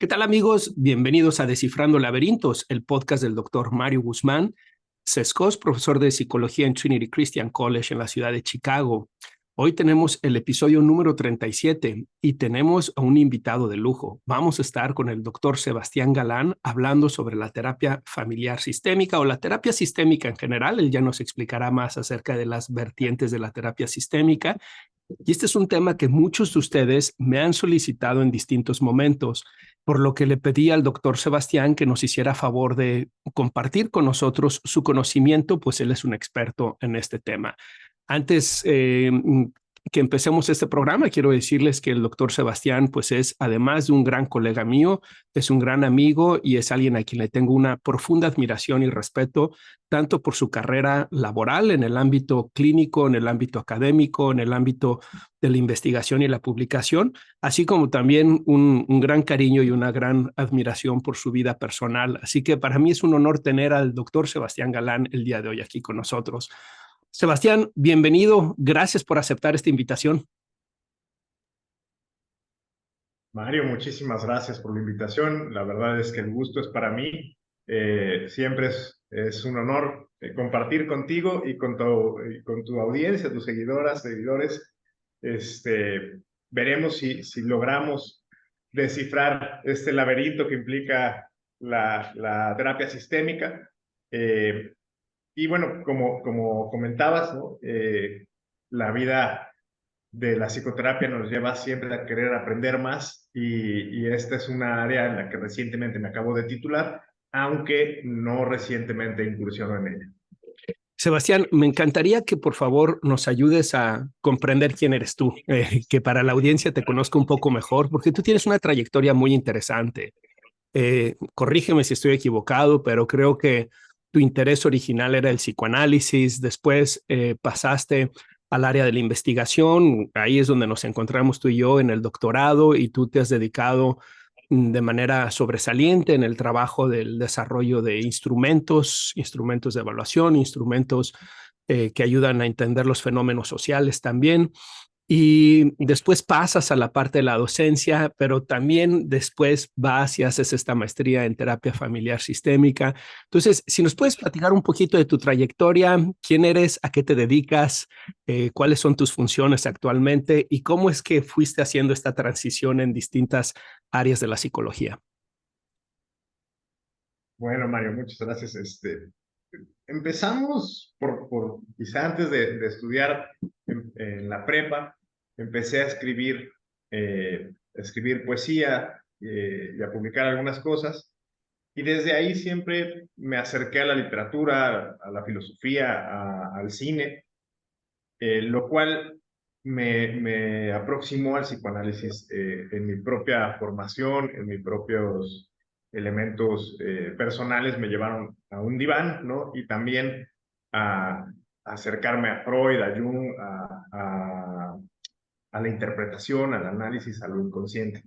¿Qué tal, amigos? Bienvenidos a Descifrando Laberintos, el podcast del doctor Mario Guzmán Sescos, profesor de psicología en Trinity Christian College en la ciudad de Chicago. Hoy tenemos el episodio número 37 y tenemos a un invitado de lujo. Vamos a estar con el doctor Sebastián Galán hablando sobre la terapia familiar sistémica o la terapia sistémica en general. Él ya nos explicará más acerca de las vertientes de la terapia sistémica. Y este es un tema que muchos de ustedes me han solicitado en distintos momentos, por lo que le pedí al doctor Sebastián que nos hiciera favor de compartir con nosotros su conocimiento, pues él es un experto en este tema. Antes que empecemos este programa, quiero decirles que el doctor Sebastián, pues es, además de un gran colega mío, es un gran amigo y es alguien a quien le tengo una profunda admiración y respeto, tanto por su carrera laboral en el ámbito clínico, en el ámbito académico, en el ámbito de la investigación y la publicación, así como también un gran cariño y una gran admiración por su vida personal. Así que para mí es un honor tener al doctor Sebastián Galán el día de hoy aquí con nosotros. Sebastián, bienvenido. Gracias por aceptar esta invitación. Mario, muchísimas gracias por la invitación. La verdad es que el gusto es para mí. Siempre es un honor compartir contigo y con tu audiencia, tus seguidores. Veremos si logramos descifrar este laberinto que implica la terapia sistémica. Eh, y bueno, como comentabas, ¿no? La vida de la psicoterapia nos lleva siempre a querer aprender más y esta es una área en la que recientemente me acabo de titular, aunque no recientemente incursiono en ella. Sebastián, me encantaría que por favor nos ayudes a comprender quién eres tú, que para la audiencia te conozca un poco mejor, porque tú tienes una trayectoria muy interesante. Corrígeme si estoy equivocado, pero creo que tu interés original era el psicoanálisis, después pasaste al área de la investigación, ahí es donde nos encontramos tú y yo en el doctorado y tú te has dedicado de manera sobresaliente en el trabajo del desarrollo de instrumentos de evaluación, instrumentos que ayudan a entender los fenómenos sociales también. Y después pasas a la parte de la docencia, pero también después vas y haces esta maestría en terapia familiar sistémica. Entonces, si nos puedes platicar un poquito de tu trayectoria, quién eres, a qué te dedicas, cuáles son tus funciones actualmente y cómo es que fuiste haciendo esta transición en distintas áreas de la psicología. Bueno, Mario, muchas gracias. Empezamos quizá antes de estudiar en la prepa, empecé a escribir poesía y a publicar algunas cosas. Y desde ahí siempre me acerqué a la literatura, a la filosofía, al cine, lo cual me aproximó al psicoanálisis en mi propia formación, en mis propios elementos personales, me llevaron a un diván, ¿no? Y también a acercarme a Freud, a Jung, a la interpretación, al análisis, a lo inconsciente.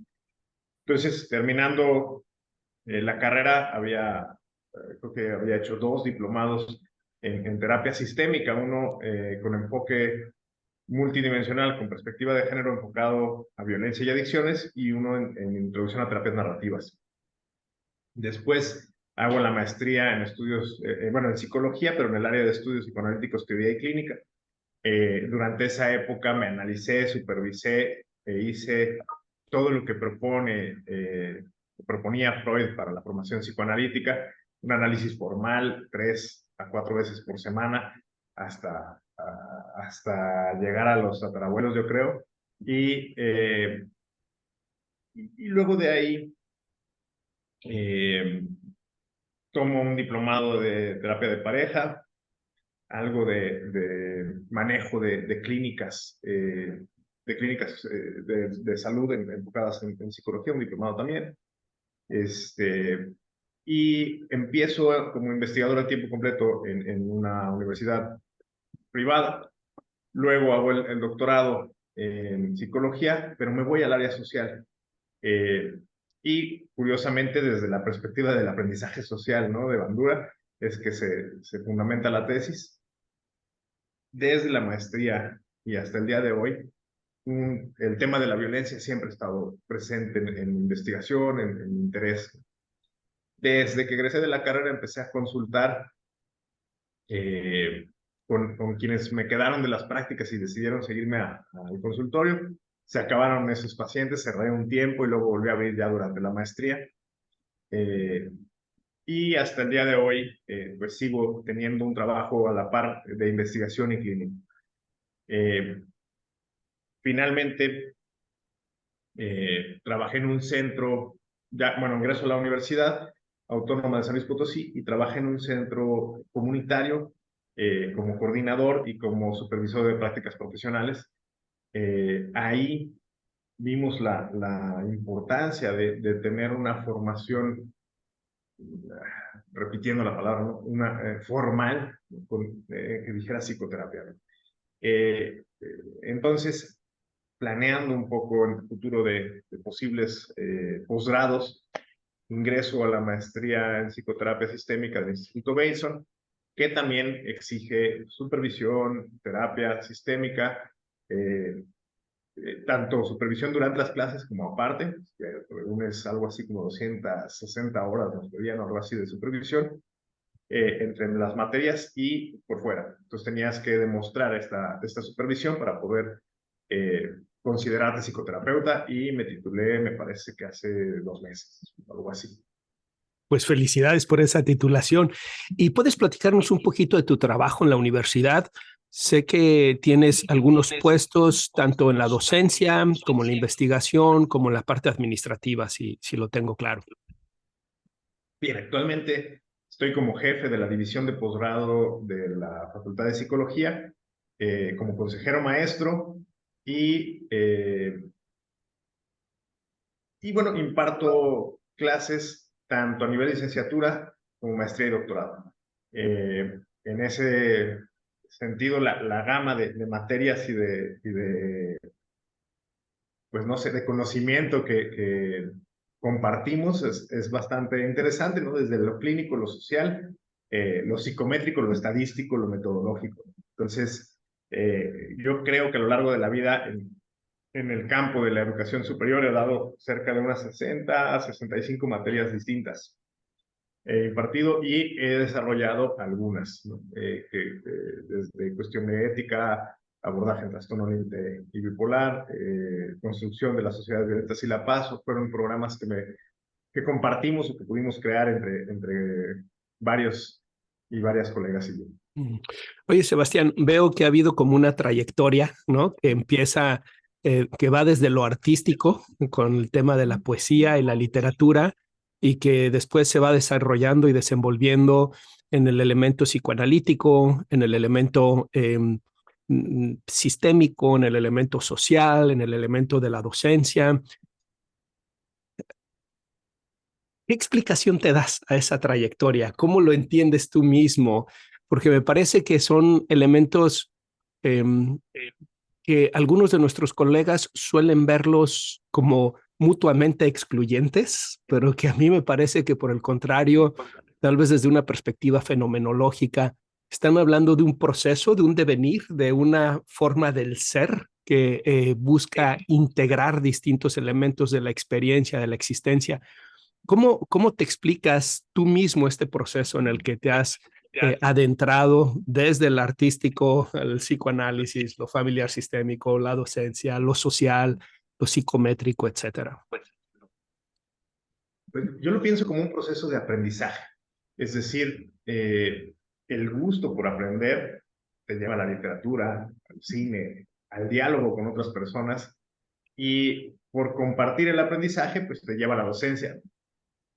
Entonces, terminando la carrera, creo que había hecho 2 diplomados en terapia sistémica, uno con enfoque multidimensional, con perspectiva de género enfocado a violencia y adicciones, y uno en introducción a terapias narrativas. Después hago la maestría en estudios, bueno, en psicología, pero en el área de estudios psicoanalíticos, teoría y clínica. Durante esa época me analicé, supervisé e hice todo lo que proponía Freud para la formación psicoanalítica, un análisis formal 3 a 4 veces por semana hasta llegar a los tatarabuelos, yo creo. Y luego de ahí eh, tomo un diplomado de terapia de pareja, algo de manejo de clínicas, de salud enfocadas en psicología, un diplomado también. Y empiezo como investigador a tiempo completo en una universidad privada. Luego hago el doctorado en psicología, pero me voy al área social. Eh, y curiosamente, desde la perspectiva del aprendizaje social, ¿no? De Bandura, es que se fundamenta la tesis. Desde la maestría y hasta el día de hoy, el tema de la violencia siempre ha estado presente en mi investigación, en mi interés. Desde que egresé de la carrera empecé a consultar con quienes me quedaron de las prácticas y decidieron seguirme al consultorio. Se acabaron esos pacientes, cerré un tiempo y luego volví a abrir ya durante la maestría. Y hasta el día de hoy, pues sigo teniendo un trabajo a la par de investigación y clínico. Finalmente, trabajé en un centro, bueno, ingreso a la Universidad Autónoma de San Luis Potosí y trabajé en un centro comunitario como coordinador y como supervisor de prácticas profesionales. Ahí vimos la importancia de tener una formación, repitiendo la palabra, ¿no? Una formal, que dijera psicoterapia, ¿no? Entonces, planeando un poco en el futuro de posibles posgrados, ingreso a la maestría en psicoterapia sistémica del Instituto Bateson, que también exige supervisión, terapia sistémica, tanto supervisión durante las clases como aparte, que es algo así como 260 horas, nos pedían algo así de supervisión, entre las materias y por fuera. Entonces tenías que demostrar esta supervisión para poder considerarte psicoterapeuta y me titulé, me parece que hace 2 meses, algo así. Pues felicidades por esa titulación. ¿Y puedes platicarnos un poquito de tu trabajo en la universidad? Sé que tienes algunos puestos tanto en la docencia como en la investigación, como en la parte administrativa, si lo tengo claro. Bien, actualmente estoy como jefe de la división de posgrado de la Facultad de Psicología, como consejero maestro y bueno, imparto clases tanto a nivel de licenciatura como maestría y doctorado. En ese sentido, la gama de materias y de, pues no sé, de conocimiento que compartimos es bastante interesante, ¿no? Desde lo clínico, lo social, lo psicométrico, lo estadístico, lo metodológico. Entonces, yo creo que a lo largo de la vida, en el campo de la educación superior he dado cerca de unas 60 a 65 materias distintas impartido y he desarrollado algunas, ¿no? Desde cuestión de ética, abordaje en trastorno límite y bipolar, construcción de la sociedad violentas y la paz, fueron programas que compartimos o que pudimos crear entre varios y varias colegas y yo. Oye, Sebastián, veo que ha habido como una trayectoria, ¿no? Que empieza, que va desde lo artístico, con el tema de la poesía y la literatura, y que después se va desarrollando y desenvolviendo en el elemento psicoanalítico, en el elemento sistémico, en el elemento social, en el elemento de la docencia. ¿Qué explicación te das a esa trayectoria? ¿Cómo lo entiendes tú mismo? Porque me parece que son elementos eh, que algunos de nuestros colegas suelen verlos como mutuamente excluyentes, pero que a mí me parece que por el contrario, tal vez desde una perspectiva fenomenológica, están hablando de un proceso, de un devenir, de una forma del ser que busca integrar distintos elementos de la experiencia, de la existencia. ¿Cómo te explicas tú mismo este proceso en el que te has adentrado desde el artístico, el psicoanálisis, lo familiar sistémico, la docencia, lo social, lo psicométrico, etcétera? Pues yo lo pienso como un proceso de aprendizaje, es decir, el gusto por aprender te lleva a la literatura, al cine, al diálogo con otras personas y por compartir el aprendizaje, pues te lleva a la docencia.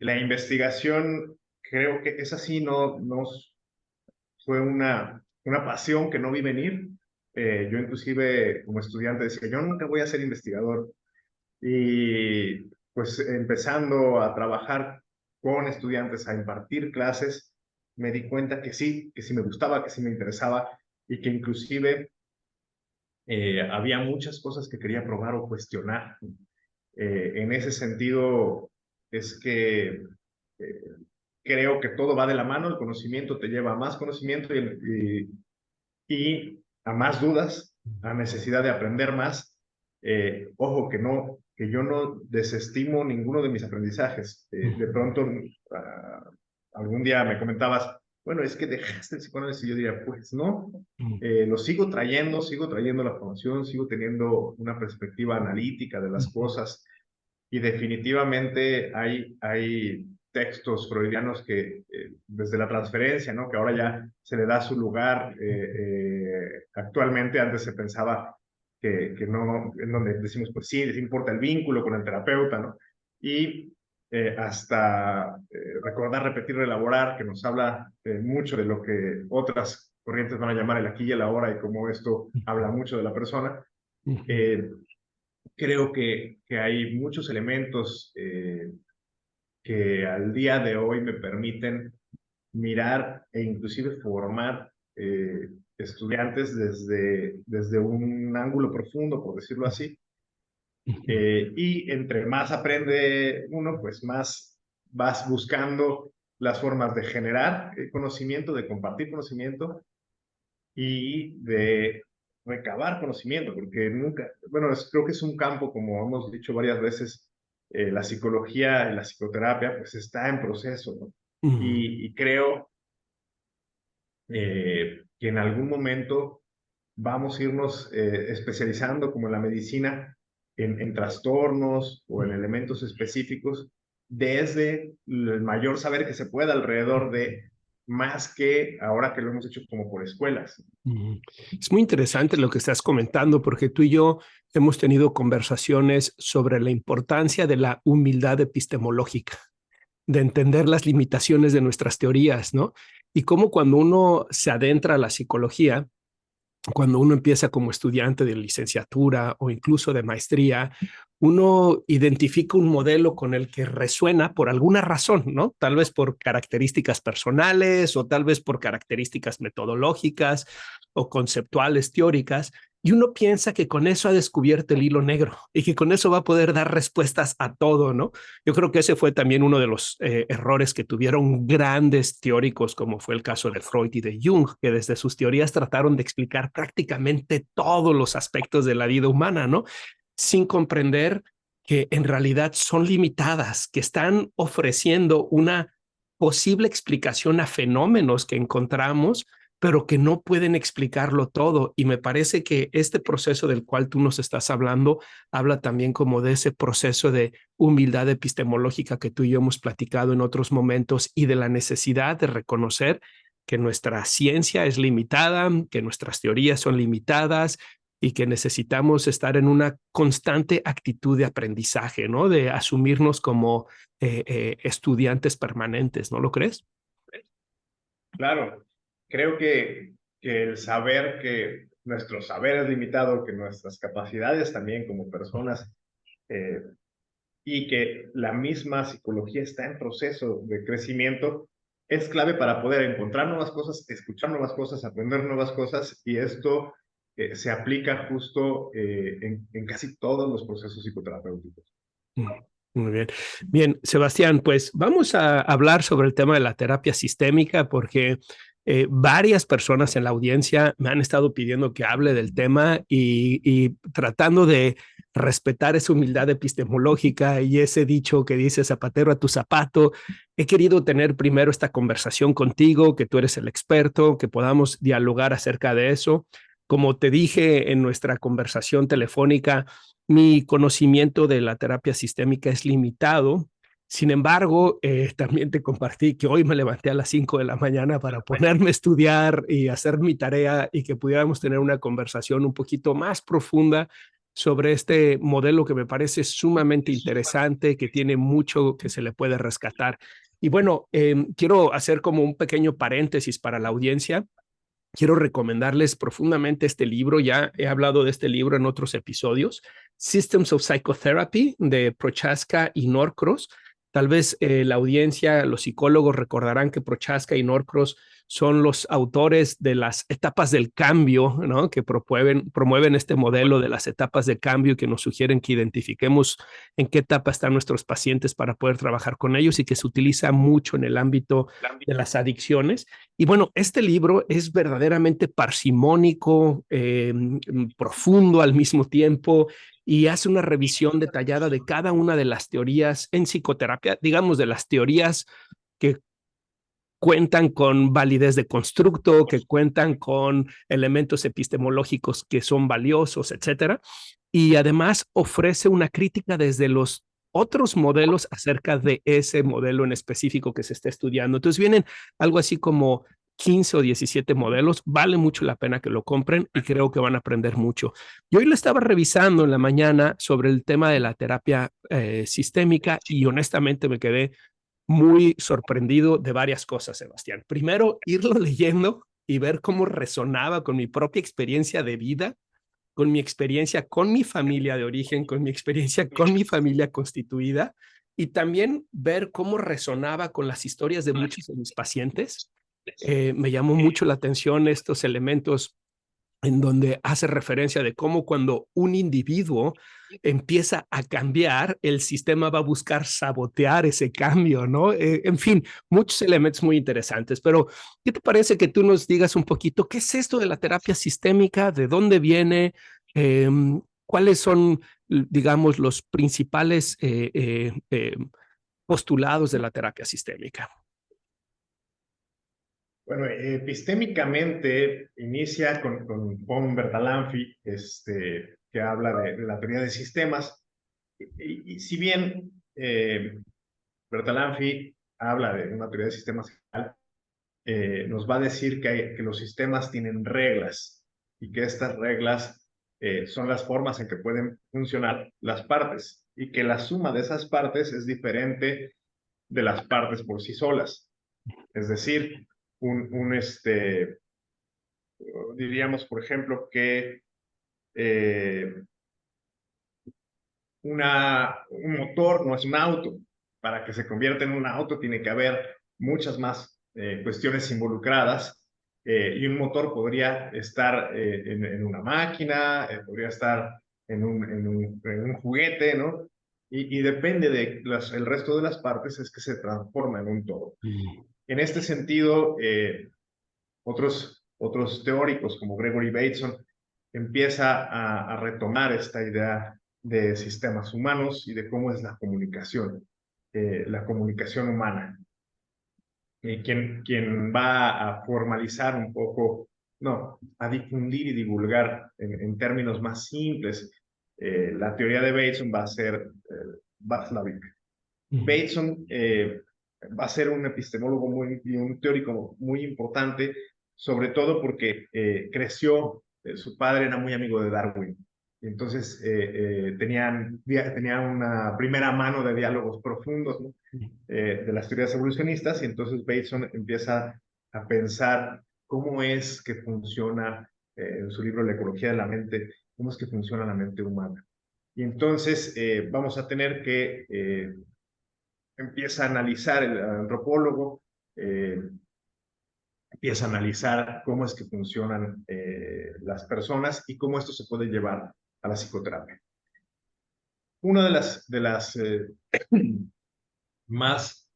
La investigación, creo que es así, no fue una pasión que no vi venir. Yo inclusive como estudiante decía, yo nunca voy a ser investigador. Y pues empezando a trabajar con estudiantes, a impartir clases, me di cuenta que sí me gustaba, que sí me interesaba y que inclusive había muchas cosas que quería probar o cuestionar. En ese sentido, es que creo que todo va de la mano, el conocimiento te lleva a más conocimiento y a más dudas, a necesidad de aprender más. Ojo, que yo no desestimo ninguno de mis aprendizajes. De pronto, algún día me comentabas, bueno, es que dejaste el psicoanálisis, y yo diría, pues no, lo sigo trayendo la formación, sigo teniendo una perspectiva analítica de las cosas, y definitivamente hay textos freudianos que desde la transferencia, ¿no? Que ahora ya se le da su lugar actualmente. Antes se pensaba que no, en donde decimos, pues sí, les importa el vínculo con el terapeuta, ¿no? Y hasta recordar, repetir, elaborar, que nos habla mucho de lo que otras corrientes van a llamar el aquí y el ahora, y cómo esto habla mucho de la persona. Creo que hay muchos elementos que al día de hoy me permiten mirar e inclusive formar estudiantes desde un ángulo profundo, por decirlo así. Y entre más aprende uno, pues más vas buscando las formas de generar conocimiento, de compartir conocimiento y de recabar conocimiento, porque nunca, bueno, creo que es un campo, como hemos dicho varias veces, la psicología y la psicoterapia, pues está en proceso, ¿no? Y creo que en algún momento vamos a irnos especializando, como en la medicina, en trastornos o en elementos específicos, desde el mayor saber que se pueda alrededor de, más que ahora que lo hemos hecho como por escuelas. Es muy interesante lo que estás comentando, porque tú y yo hemos tenido conversaciones sobre la importancia de la humildad epistemológica, de entender las limitaciones de nuestras teorías, ¿no? Y cómo cuando uno se adentra a la psicología, cuando uno empieza como estudiante de licenciatura o incluso de maestría, uno identifica un modelo con el que resuena por alguna razón, ¿no? Tal vez por características personales o tal vez por características metodológicas o conceptuales, teóricas, y uno piensa que con eso ha descubierto el hilo negro y que con eso va a poder dar respuestas a todo, ¿no? Yo creo que ese fue también uno de los errores que tuvieron grandes teóricos, como fue el caso de Freud y de Jung, que desde sus teorías trataron de explicar prácticamente todos los aspectos de la vida humana, ¿no? Sin comprender que en realidad son limitadas, que están ofreciendo una posible explicación a fenómenos que encontramos, pero que no pueden explicarlo todo. Y me parece que este proceso del cual tú nos estás hablando habla también como de ese proceso de humildad epistemológica que tú y yo hemos platicado en otros momentos, y de la necesidad de reconocer que nuestra ciencia es limitada, que nuestras teorías son limitadas y que necesitamos estar en una constante actitud de aprendizaje, ¿no? De asumirnos como estudiantes permanentes, ¿no lo crees? Claro, creo que el saber que nuestro saber es limitado, que nuestras capacidades también como personas, y que la misma psicología está en proceso de crecimiento, es clave para poder encontrar nuevas cosas, escuchar nuevas cosas, aprender nuevas cosas, y esto se aplica justo en casi todos los procesos psicoterapéuticos. Muy bien. Bien, Sebastián, pues vamos a hablar sobre el tema de la terapia sistémica, porque varias personas en la audiencia me han estado pidiendo que hable del tema, y tratando de respetar esa humildad epistemológica y ese dicho que dice zapatero a tu zapato, he querido tener primero esta conversación contigo, que tú eres el experto, que podamos dialogar acerca de eso. Como te dije en nuestra conversación telefónica, mi conocimiento de la terapia sistémica es limitado. Sin embargo, también te compartí que hoy me levanté a las 5 de la mañana para ponerme a estudiar y hacer mi tarea, y que pudiéramos tener una conversación un poquito más profunda sobre este modelo que me parece sumamente interesante, que tiene mucho que se le puede rescatar. Y bueno, quiero hacer como un pequeño paréntesis para la audiencia. Quiero recomendarles profundamente este libro. Ya he hablado de este libro en otros episodios, Systems of Psychotherapy, de Prochaska y Norcross. Tal vez la audiencia, los psicólogos recordarán que Prochaska y Norcross son los autores de las etapas del cambio, ¿no? Que promueven este modelo de las etapas de cambio, que nos sugieren que identifiquemos en qué etapa están nuestros pacientes para poder trabajar con ellos, y que se utiliza mucho en el ámbito de las adicciones. Y bueno, este libro es verdaderamente parsimónico, profundo al mismo tiempo, y hace una revisión detallada de cada una de las teorías en psicoterapia, digamos, de las teorías que cuentan con validez de constructo, que cuentan con elementos epistemológicos que son valiosos, etcétera. Y además ofrece una crítica desde los otros modelos acerca de ese modelo en específico que se está estudiando. Entonces vienen algo así como 15 o 17 modelos. Vale mucho la pena que lo compren y creo que van a aprender mucho. Yo hoy lo estaba revisando en la mañana sobre el tema de la terapia sistémica, y honestamente me quedé muy sorprendido de varias cosas, Sebastián. Primero, irlo leyendo y ver cómo resonaba con mi propia experiencia de vida, con mi experiencia con mi familia de origen, con mi experiencia con mi familia constituida, y también ver cómo resonaba con las historias de muchos de mis pacientes. Me llamó mucho la atención estos elementos en donde hace referencia de cómo cuando un individuo empieza a cambiar, el sistema va a buscar sabotear ese cambio, ¿no? En fin, muchos elementos muy interesantes, pero ¿qué te parece que tú nos digas un poquito qué es esto de la terapia sistémica? ¿De dónde viene? Eh, ¿Cuáles son, digamos, los principales postulados de la terapia sistémica? Bueno, epistémicamente inicia con von Bertalanffy, que habla de la teoría de sistemas. Y si bien Bertalanffy habla de una teoría de sistemas general, nos va a decir que los sistemas tienen reglas, y que estas reglas son las formas en que pueden funcionar las partes, y que la suma de esas partes es diferente de las partes por sí solas. Es decir, diríamos, por ejemplo, que un motor no es un auto. Para que se convierta en un auto tiene que haber muchas más cuestiones involucradas, y un motor podría estar en una máquina, podría estar en un juguete, ¿no? Y depende de el resto de las partes es que se transforma en un todo. En este sentido, otros teóricos como Gregory Bateson empieza a retomar esta idea de sistemas humanos y de cómo es la comunicación humana. Quien va a formalizar un poco, no, a difundir y divulgar en términos más simples la teoría de Bateson va a ser Václavic. Bateson va a ser un epistemólogo y un teórico muy importante, sobre todo porque creció, su padre era muy amigo de Darwin. Entonces tenía una primera mano de diálogos profundos, ¿no? De las teorías evolucionistas, y entonces Bateson empieza a pensar cómo es que funciona, en su libro La ecología de la mente, cómo es que funciona la mente humana. Y entonces vamos a tener que empieza a analizar el antropólogo, empieza a analizar cómo es que funcionan las personas y cómo esto se puede llevar a la psicoterapia. Una de las más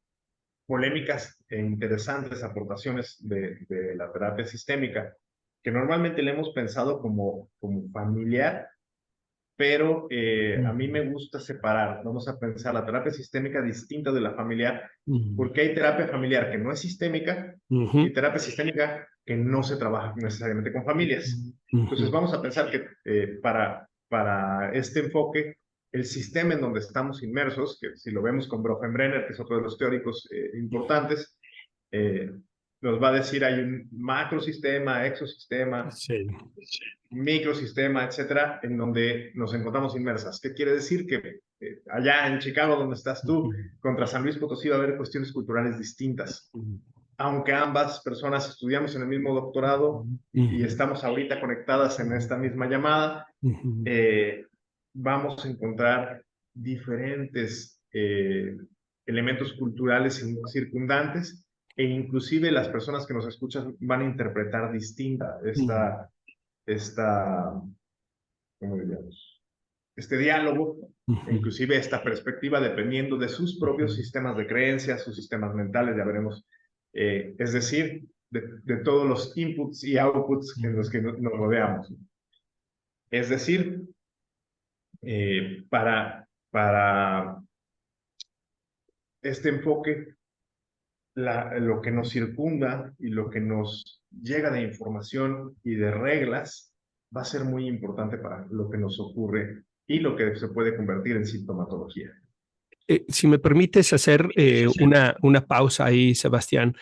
polémicas e interesantes aportaciones de la terapia sistémica, que normalmente le hemos pensado como familiar, pero a mí me gusta separar. Vamos a pensar la terapia sistémica distinta de la familiar, porque hay terapia familiar que no es sistémica y terapia sistémica que no se trabaja necesariamente con familias. Entonces vamos a pensar que para este enfoque, el sistema en donde estamos inmersos, que si lo vemos con Bronfenbrenner, que es otro de los teóricos importantes, eh, nos va a decir hay un macrosistema, exosistema, Sí. microsistema, etcétera, en donde nos encontramos inmersas. ¿Qué quiere decir? Que allá en Chicago, donde estás tú, contra San Luis Potosí, va a haber cuestiones culturales distintas. Aunque ambas personas estudiamos en el mismo doctorado y estamos ahorita conectadas en esta misma llamada, vamos a encontrar diferentes elementos culturales circundantes e inclusive las personas que nos escuchan van a interpretar distinta esta, ¿cómo diríamos? Este diálogo, e inclusive esta perspectiva, dependiendo de sus propios sistemas de creencias, sus sistemas mentales, ya veremos. Es decir, de todos los inputs y outputs en los que nos rodeamos. Es decir, para este enfoque, lo que nos circunda y lo que nos llega de información y de reglas va a ser muy importante para lo que nos ocurre y lo que se puede convertir en sintomatología. Si me permites hacer una pausa ahí, Sebastián,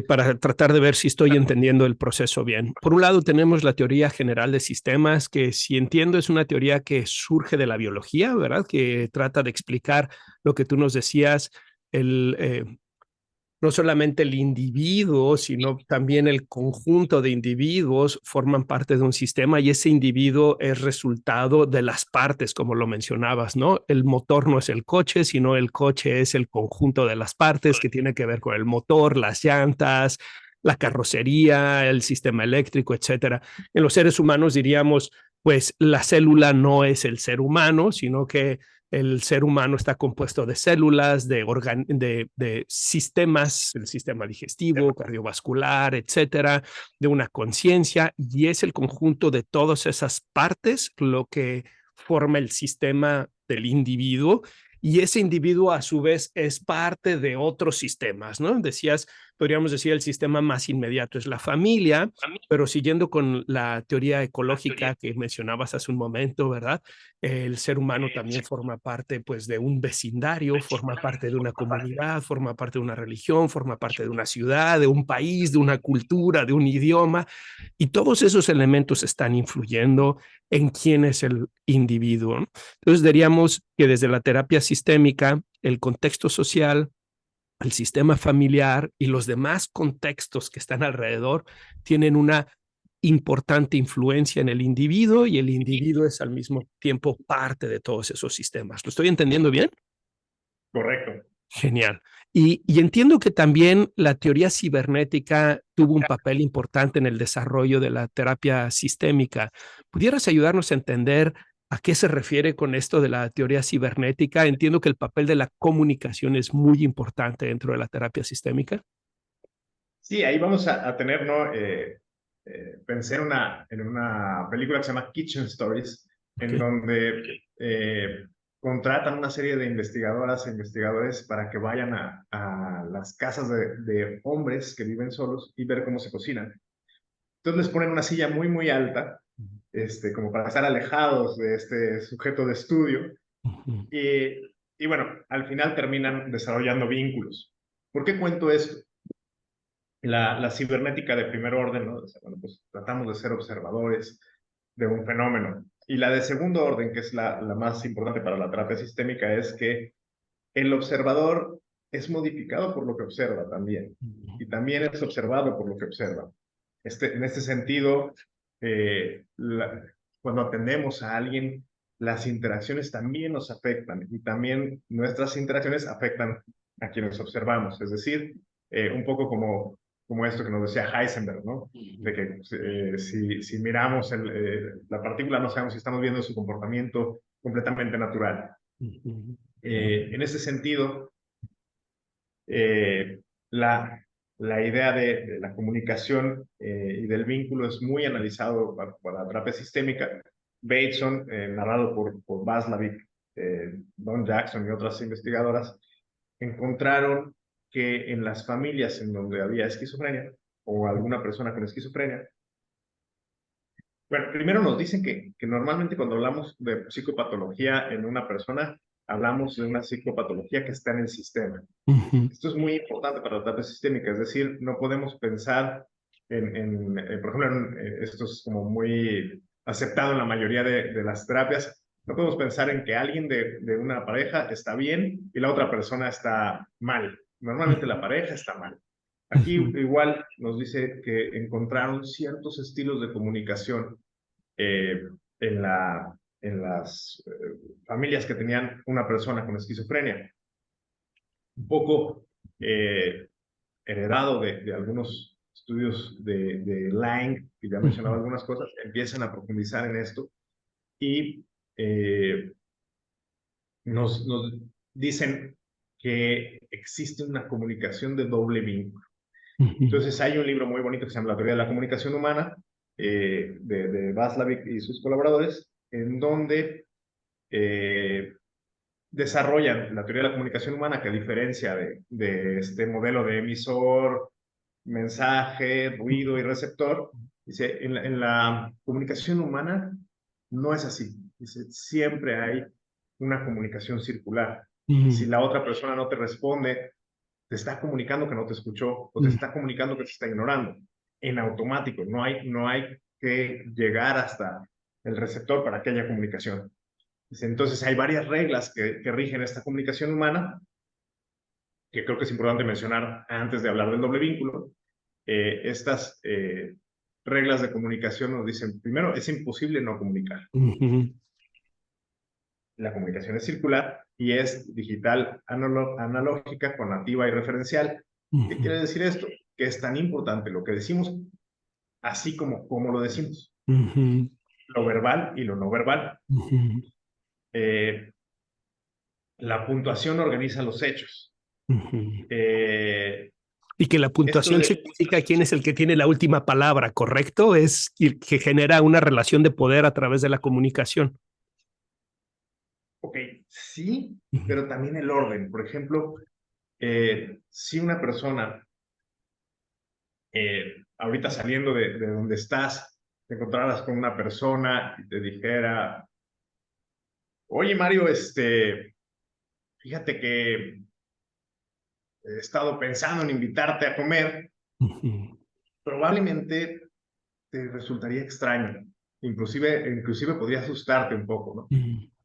para tratar de ver si estoy entendiendo el proceso bien. Por un lado, tenemos la teoría general de sistemas, que si entiendo es una teoría que surge de la biología, ¿verdad? Que trata de explicar lo que tú nos decías, no solamente el individuo, sino también el conjunto de individuos forman parte de un sistema y ese individuo es resultado de las partes, como lo mencionabas, ¿no? El motor no es el coche, sino el coche es el conjunto de las partes que tiene que ver con el motor, las llantas, la carrocería, el sistema eléctrico, etcétera. En los seres humanos diríamos, pues la célula no es el ser humano, sino que el ser humano está compuesto de células, de sistemas, el sistema digestivo, cardiovascular, etcétera, de una conciencia, y es el conjunto de todas esas partes lo que forma el sistema del individuo, y ese individuo a su vez es parte de otros sistemas, ¿no? Decías, podríamos decir, el sistema más inmediato es la familia, pero siguiendo con la teoría ecológica que mencionabas hace un momento, ¿verdad? El ser humano también forma parte, pues, de un vecindario, forma parte de una comunidad, forma parte de una religión, forma parte de una ciudad, de un país, de una cultura, de un idioma, y todos esos elementos están influyendo en quién es el individuo, ¿no? Entonces diríamos que desde la terapia sistémica, el contexto social, el sistema familiar y los demás contextos que están alrededor tienen una importante influencia en el individuo, y el individuo es al mismo tiempo parte de todos esos sistemas. ¿Lo estoy entendiendo bien? Correcto. Genial. Y entiendo que también la teoría cibernética tuvo un papel importante en el desarrollo de la terapia sistémica. ¿Pudieras ayudarnos a entender a qué se refiere con esto de la teoría cibernética? Entiendo que el papel de la comunicación es muy importante dentro de la terapia sistémica. Sí, ahí vamos a tener, ¿no? Pensé en una película que se llama Kitchen Stories, en Okay. donde contratan una serie de investigadoras e investigadores para que vayan a las casas de hombres que viven solos y ver cómo se cocinan. Entonces les ponen una silla muy, muy alta, como para estar alejados de este sujeto de estudio. Y bueno, al final terminan desarrollando vínculos. ¿Por qué cuento esto? La cibernética de primer orden, ¿no? O sea, bueno, pues tratamos de ser observadores de un fenómeno. Y la de segundo orden, que es la más importante para la terapia sistémica, es que el observador es modificado por lo que observa también. Y también es observado por lo que observa. En este sentido, cuando atendemos a alguien, las interacciones también nos afectan y también nuestras interacciones afectan a quienes observamos. Es decir, un poco como esto que nos decía Heisenberg, ¿no? De que si miramos la partícula, no sabemos si estamos viendo su comportamiento completamente natural. En ese sentido, eh, la idea de la comunicación y del vínculo es muy analizado para la terapia sistémica. Bateson, narrado por Václavic, Don Jackson y otras investigadoras, encontraron que en las familias en donde había esquizofrenia o alguna persona con esquizofrenia, bueno, primero nos dicen que normalmente cuando hablamos de psicopatología en una persona, hablamos de una psicopatología que está en el sistema. Esto es muy importante para la terapia sistémica, es decir, no podemos pensar por ejemplo, esto es como muy aceptado en la mayoría de las terapias, no podemos pensar en que alguien de una pareja está bien y la otra persona está mal. Normalmente la pareja está mal. Aquí igual nos dice que encontraron ciertos estilos de comunicación eh, en, en las familias que tenían una persona con esquizofrenia. Un poco heredado de algunos estudios de Lang, que ya mencionaba algunas cosas, empiezan a profundizar en esto y nos dicen que existe una comunicación de doble vínculo. Entonces hay un libro muy bonito que se llama La teoría de la comunicación humana, de Václavic y sus colaboradores, en donde desarrollan la teoría de la comunicación humana, que a diferencia de este modelo de emisor, mensaje, ruido y receptor, dice, en la comunicación humana no es así. Dice, siempre hay una comunicación circular. Si la otra persona no te responde, te está comunicando que no te escuchó o te está comunicando que te está ignorando. En automático, no hay que llegar hasta el receptor para que haya comunicación. Entonces hay varias reglas que rigen esta comunicación humana, que creo que es importante mencionar antes de hablar del doble vínculo. Estas reglas de comunicación nos dicen, primero, es imposible no comunicar. La comunicación es circular y es digital, analógica, conativa y referencial. ¿Qué quiere decir esto? Que es tan importante lo que decimos, así como lo decimos. Lo verbal y lo no verbal. La puntuación organiza los hechos. Y que la puntuación significa quién es el que tiene la última palabra, ¿correcto? Es que genera una relación de poder a través de la comunicación. Ok, sí, pero también el orden. Por ejemplo, si una persona, ahorita saliendo de donde estás, te encontraras con una persona y te dijera, oye Mario, fíjate que he estado pensando en invitarte a comer, probablemente te resultaría extraño, inclusive podría asustarte un poco, ¿no?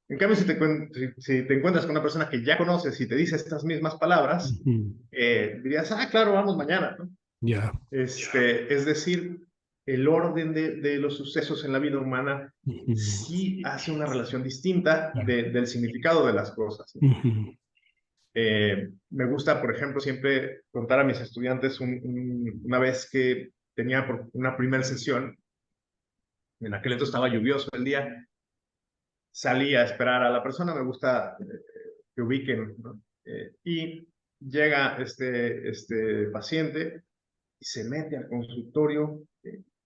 En cambio, si te encuentras con una persona que ya conoces y te dice estas mismas palabras, dirías, claro, vamos mañana, ¿no? Ya. Es decir, el orden de los sucesos en la vida humana sí hace una relación distinta del significado de las cosas, ¿no? Me gusta, por ejemplo, siempre contar a mis estudiantes una vez que tenía una primera sesión, en aquel entonces estaba lluvioso el día, salí a esperar a la persona, me gusta que ubiquen, ¿no? Y llega este paciente y se mete al consultorio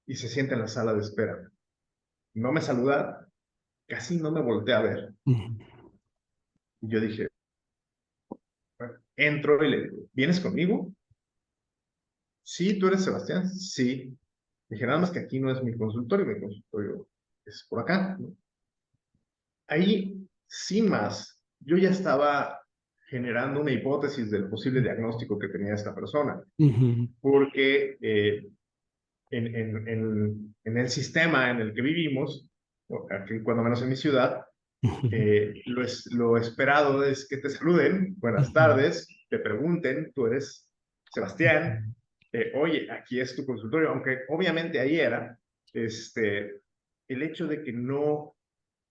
y se sienta en la sala de espera. No me saluda, casi no me voltea a ver. Y yo dije, bueno, entro y le digo, ¿vienes conmigo? Sí, ¿tú eres Sebastián? Sí. Dije, nada más que aquí no es mi consultorio es por acá, ¿no? Ahí, sin más, yo ya estaba generando una hipótesis del posible diagnóstico que tenía esta persona, porque en el sistema en el que vivimos, aquí cuando menos en mi ciudad, lo esperado es que te saluden, buenas tardes, te pregunten, tú eres Sebastián, oye, aquí es tu consultorio, aunque obviamente ahí era, el hecho de que no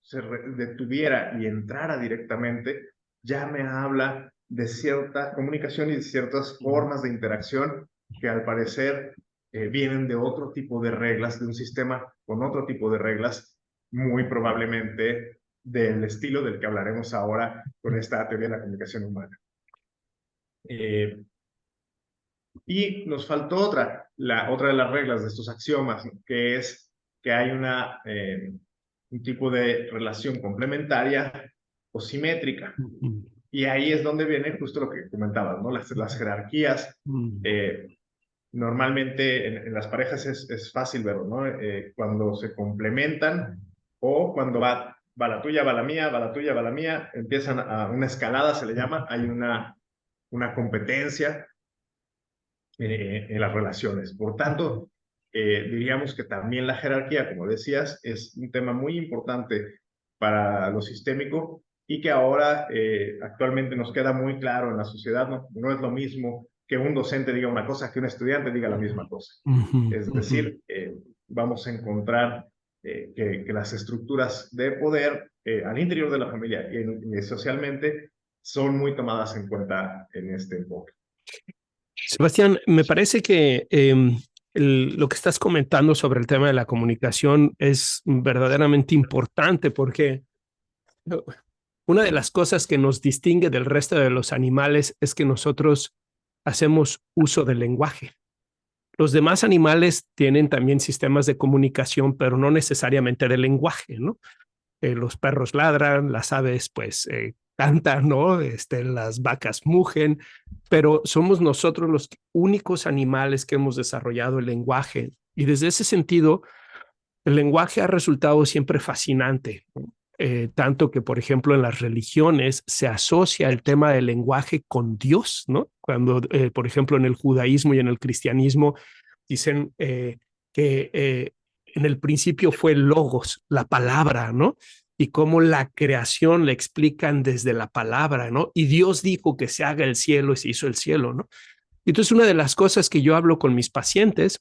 se detuviera y entrara directamente, ya me habla de cierta comunicación y de ciertas formas de interacción que al parecer vienen de otro tipo de reglas, de un sistema con otro tipo de reglas, muy probablemente del estilo del que hablaremos ahora con esta teoría de la comunicación humana. Y nos faltó otra de las reglas de estos axiomas, ¿no? Que es que hay un tipo de relación complementaria o simétrica. Y ahí es donde viene justo lo que comentabas, ¿no? Las jerarquías. Normalmente en las parejas es fácil verlo, ¿no? Cuando se complementan o cuando va la tuya, va la mía, va la tuya, va la mía, empiezan a una escalada, se le llama, hay una competencia en las relaciones. Por tanto, diríamos que también la jerarquía, como decías, es un tema muy importante para lo sistémico y que ahora actualmente nos queda muy claro en la sociedad, ¿no? No es lo mismo que un docente diga una cosa que un estudiante diga la misma cosa. Es decir, vamos a encontrar que las estructuras de poder al interior de la familia y socialmente son muy tomadas en cuenta en este enfoque. Sebastián, me parece que lo que estás comentando sobre el tema de la comunicación es verdaderamente importante porque una de las cosas que nos distingue del resto de los animales es que nosotros hacemos uso del lenguaje. Los demás animales tienen también sistemas de comunicación, pero no necesariamente de lenguaje, ¿no? Los perros ladran, las aves pues cantan, ¿no? Las vacas mugen, pero somos nosotros los únicos animales que hemos desarrollado el lenguaje. Y desde ese sentido, el lenguaje ha resultado siempre fascinante, ¿no? Tanto que, por ejemplo, en las religiones se asocia el tema del lenguaje con Dios, ¿no? Cuando, por ejemplo, en el judaísmo y en el cristianismo dicen que en el principio fue el logos, la palabra, ¿no? Y cómo la creación la explican desde la palabra, ¿no? Y Dios dijo que se haga el cielo y se hizo el cielo, ¿no? Entonces, una de las cosas que yo hablo con mis pacientes,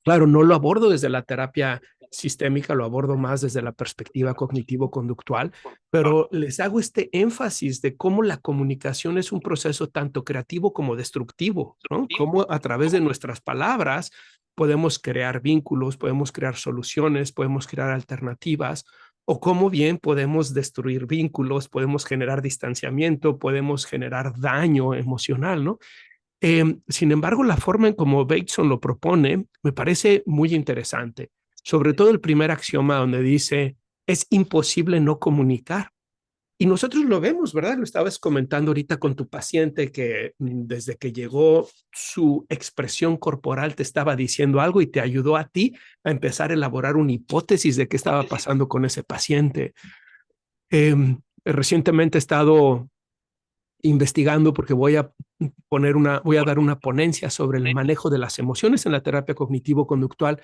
claro, no lo abordo desde la terapia sistémica, lo abordo más desde la perspectiva cognitivo-conductual, pero les hago este énfasis de cómo la comunicación es un proceso tanto creativo como destructivo, ¿no? Cómo a través de nuestras palabras podemos crear vínculos, podemos crear soluciones, podemos crear alternativas, o cómo bien podemos destruir vínculos, podemos generar distanciamiento, podemos generar daño emocional, ¿no? Sin embargo, la forma en como Bateson lo propone me parece muy interesante, sobre todo el primer axioma donde dice, es imposible no comunicar. Y nosotros lo vemos, ¿verdad? Lo estabas comentando ahorita con tu paciente que desde que llegó su expresión corporal te estaba diciendo algo y te ayudó a ti a empezar a elaborar una hipótesis de qué estaba pasando con ese paciente. Recientemente he estado investigando porque voy a dar una ponencia sobre el manejo de las emociones en la terapia cognitivo-conductual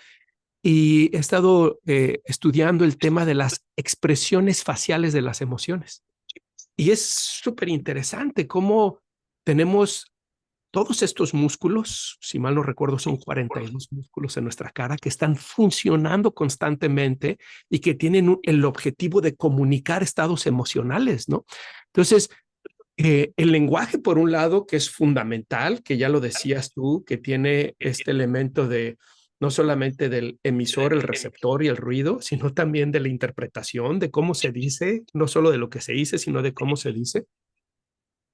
y he estado estudiando el tema de las expresiones faciales de las emociones. Y es súper interesante cómo tenemos todos estos músculos, si mal no recuerdo, son 42 músculos en nuestra cara que están funcionando constantemente y que tienen el objetivo de comunicar estados emocionales, ¿no? Entonces, el lenguaje, por un lado, que es fundamental, que ya lo decías tú, que tiene este elemento de no solamente del emisor, el receptor y el ruido, sino también de la interpretación, de cómo se dice, no solo de lo que se dice, sino de cómo se dice.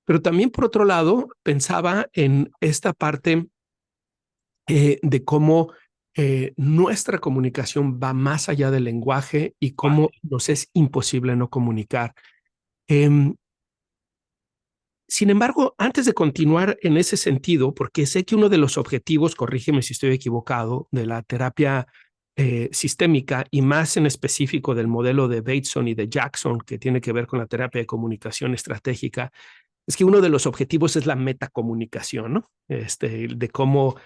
Pero también, por otro lado, pensaba en esta parte de cómo nuestra comunicación va más allá del lenguaje y cómo nos es imposible no comunicar. Eh, Sin embargo, antes de continuar en ese sentido, porque sé que uno de los objetivos, corrígeme si estoy equivocado, de la terapia sistémica y más en específico del modelo de Bateson y de Jackson, que tiene que ver con la terapia de comunicación estratégica, es que uno de los objetivos es la metacomunicación, ¿no? De cómo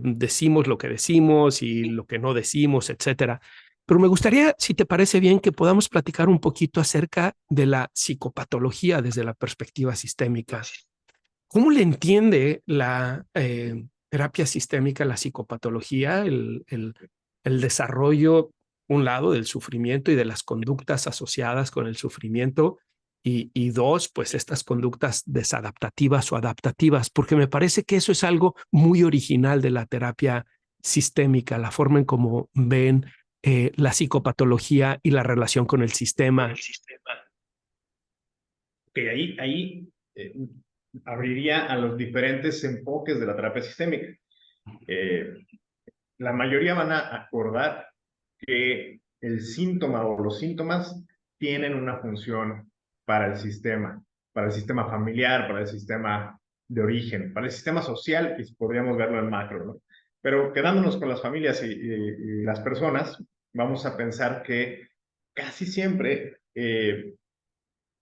decimos lo que decimos y lo que no decimos, etcétera. Pero me gustaría, si te parece bien, que podamos platicar un poquito acerca de la psicopatología desde la perspectiva sistémica. ¿Cómo le entiende la terapia sistémica la psicopatología, el desarrollo, un lado, del sufrimiento y de las conductas asociadas con el sufrimiento? Y dos, pues estas conductas desadaptativas o adaptativas, porque me parece que eso es algo muy original de la terapia sistémica, la forma en cómo ven la psicopatología y la relación con el sistema. Ok, ahí abriría a los diferentes enfoques de la terapia sistémica. La mayoría van a acordar que el síntoma o los síntomas tienen una función para el sistema familiar, para el sistema de origen, para el sistema social, que podríamos verlo en macro, ¿no? Pero quedándonos con las familias y las personas, vamos a pensar que casi siempre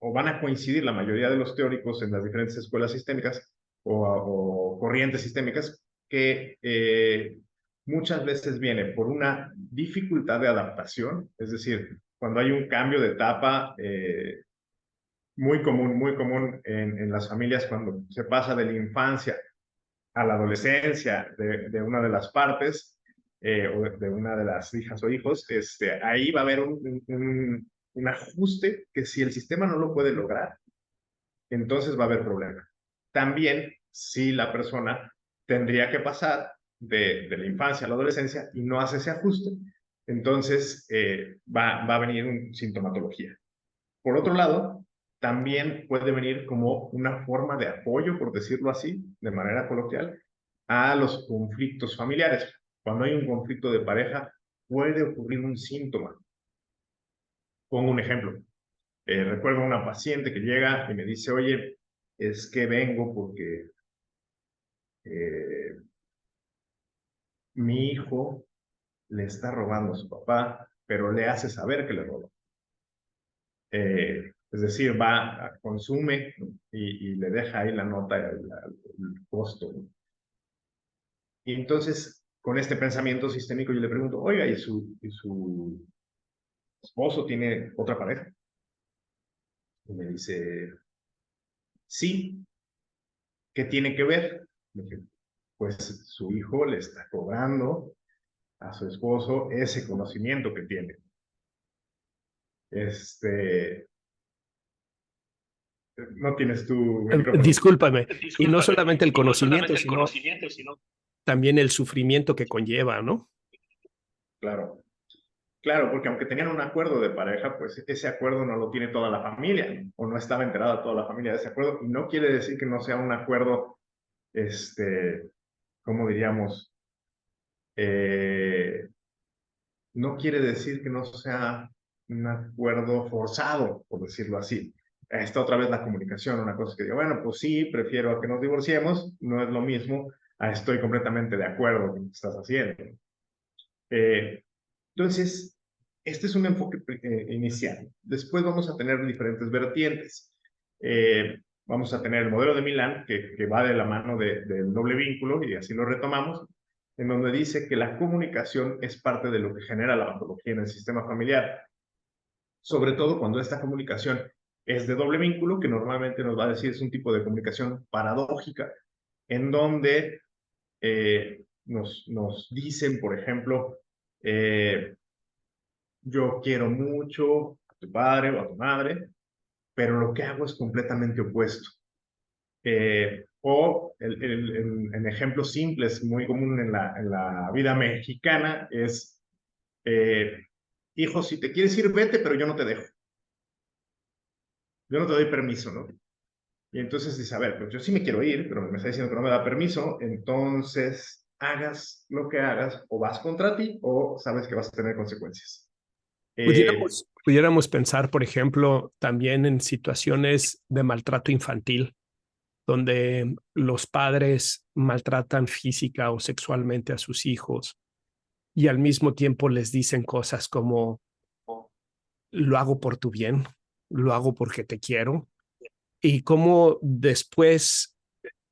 o van a coincidir la mayoría de los teóricos en las diferentes escuelas sistémicas o corrientes sistémicas que muchas veces viene por una dificultad de adaptación, es decir, cuando hay un cambio de etapa muy común en las familias cuando se pasa de la infancia a la adolescencia de una de las partes o de una de las hijas o hijos, ahí va a haber un ajuste que si el sistema no lo puede lograr, entonces va a haber problema. También si la persona tendría que pasar de la infancia a la adolescencia y no hace ese ajuste, entonces va a venir una sintomatología. Por otro lado, también puede venir como una forma de apoyo, por decirlo así, de manera coloquial, a los conflictos familiares. Cuando hay un conflicto de pareja, puede ocurrir un síntoma. Pongo un ejemplo. Recuerdo a una paciente que llega y me dice, oye, es que vengo porque mi hijo le está robando a su papá, pero le hace saber que le robó. Es decir, consume y le deja ahí la nota, el costo. Y entonces, con este pensamiento sistémico, yo le pregunto, oiga, ¿y su esposo tiene otra pareja? Y me dice, sí, ¿qué tiene que ver? Le dije, pues su hijo le está cobrando a su esposo ese conocimiento que tiene. No tienes tu micrófono. Discúlpame, y no Discúlpame, solamente el y no conocimiento, solamente el sino conocimiento, sino... también el sufrimiento que conlleva, ¿no? Claro, claro, porque aunque tenían un acuerdo de pareja, pues ese acuerdo no lo tiene toda la familia, o no estaba enterada toda la familia de ese acuerdo, y no quiere decir que no sea un acuerdo, ¿cómo diríamos? No quiere decir que no sea un acuerdo forzado, por decirlo así. Está otra vez la comunicación, una cosa que digo, bueno, pues sí, prefiero a que nos divorciemos, no es lo mismo a estoy completamente de acuerdo con lo que estás haciendo. Entonces, este es un enfoque inicial. Después vamos a tener diferentes vertientes. Vamos a tener el modelo de Milán, que va de la mano del doble vínculo, y así lo retomamos, en donde dice que la comunicación es parte de lo que genera la patología en el sistema familiar, sobre todo cuando esta comunicación es de doble vínculo, que normalmente nos va a decir es un tipo de comunicación paradójica, en donde nos dicen, por ejemplo, yo quiero mucho a tu padre o a tu madre, pero lo que hago es completamente opuesto. En ejemplos simples, muy común en la vida mexicana, es, hijo, si te quieres ir, vete, pero yo no te dejo. Yo no te doy permiso, ¿no? Y entonces dice, a ver, pues yo sí me quiero ir, pero me está diciendo que no me da permiso, entonces hagas lo que hagas, o vas contra ti, o sabes que vas a tener consecuencias. Pudiéramos pensar, por ejemplo, también en situaciones de maltrato infantil, donde los padres maltratan física o sexualmente a sus hijos y al mismo tiempo les dicen cosas como, lo hago por tu bien, lo hago porque te quiero, y cómo después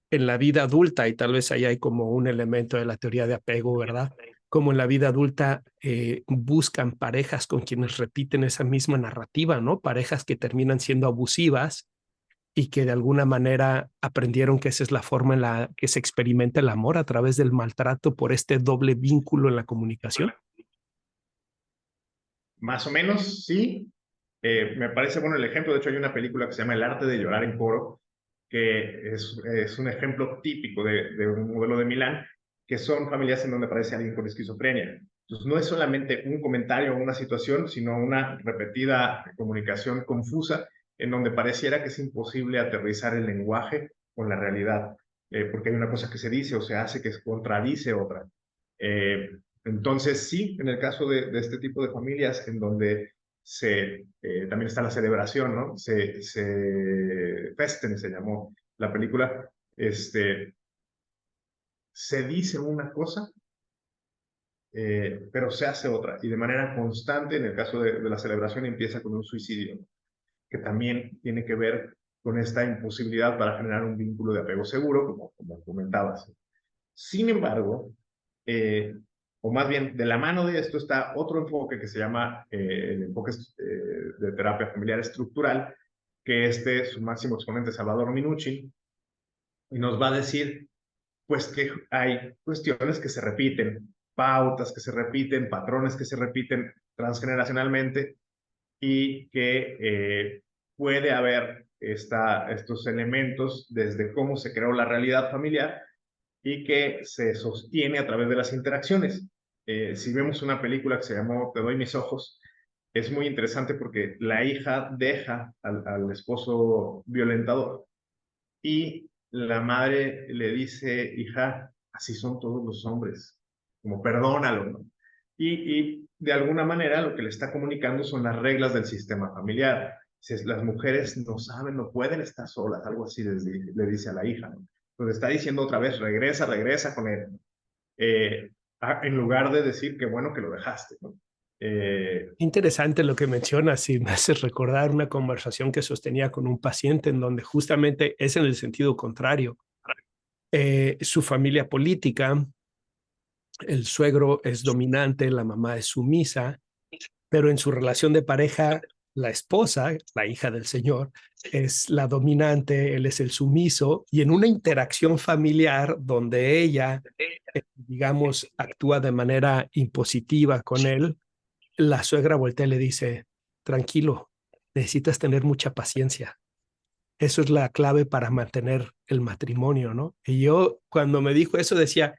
en la vida adulta, y tal vez ahí hay como un elemento de la teoría de apego, ¿verdad? Como en la vida adulta buscan parejas con quienes repiten esa misma narrativa, ¿no? Parejas que terminan siendo abusivas y que de alguna manera aprendieron que esa es la forma en la que se experimenta el amor a través del maltrato por este doble vínculo en la comunicación. Más o menos, sí. Me parece bueno el ejemplo. De hecho, hay una película que se llama El arte de llorar en coro, que es un ejemplo típico de un modelo de Milán, que son familias en donde aparece alguien con esquizofrenia. Entonces, no es solamente un comentario o una situación, sino una repetida comunicación confusa en donde pareciera que es imposible aterrizar el lenguaje con la realidad, porque hay una cosa que se dice o se hace que contradice otra. Entonces, sí, en el caso de este tipo de familias en donde también está la celebración, ¿no? Festen se llamó la película, se dice una cosa, pero se hace otra, y de manera constante. En el caso de la celebración empieza con un suicidio, que también tiene que ver con esta imposibilidad para generar un vínculo de apego seguro, como comentabas. Sin embargo, o más bien de la mano de esto está otro enfoque que se llama el enfoque de terapia familiar estructural, que su máximo exponente, Salvador Minuchin, y nos va a decir pues que hay cuestiones que se repiten, pautas que se repiten, patrones que se repiten transgeneracionalmente, y que puede haber estos elementos desde cómo se creó la realidad familiar, y que se sostiene a través de las interacciones. Si vemos una película que se llamó Te doy mis ojos, es muy interesante porque la hija deja al esposo violentador y la madre le dice, hija, así son todos los hombres, como perdónalo, ¿no? Y de alguna manera lo que le está comunicando son las reglas del sistema familiar. Si las mujeres no saben, no pueden estar solas, algo así le dice a la hija, ¿no? Pues está diciendo otra vez, regresa con él, en lugar de decir qué bueno que lo dejaste, ¿no? Interesante lo que mencionas y me hace recordar una conversación que sostenía con un paciente en donde justamente es en el sentido contrario. Su familia política, el suegro es dominante, la mamá es sumisa, pero en su relación de pareja, la esposa, la hija del señor, es la dominante, él es el sumiso, y en una interacción familiar donde ella, digamos, actúa de manera impositiva con él, la suegra voltea y le dice, tranquilo, necesitas tener mucha paciencia. Eso es la clave para mantener el matrimonio, ¿no? Y yo cuando me dijo eso decía,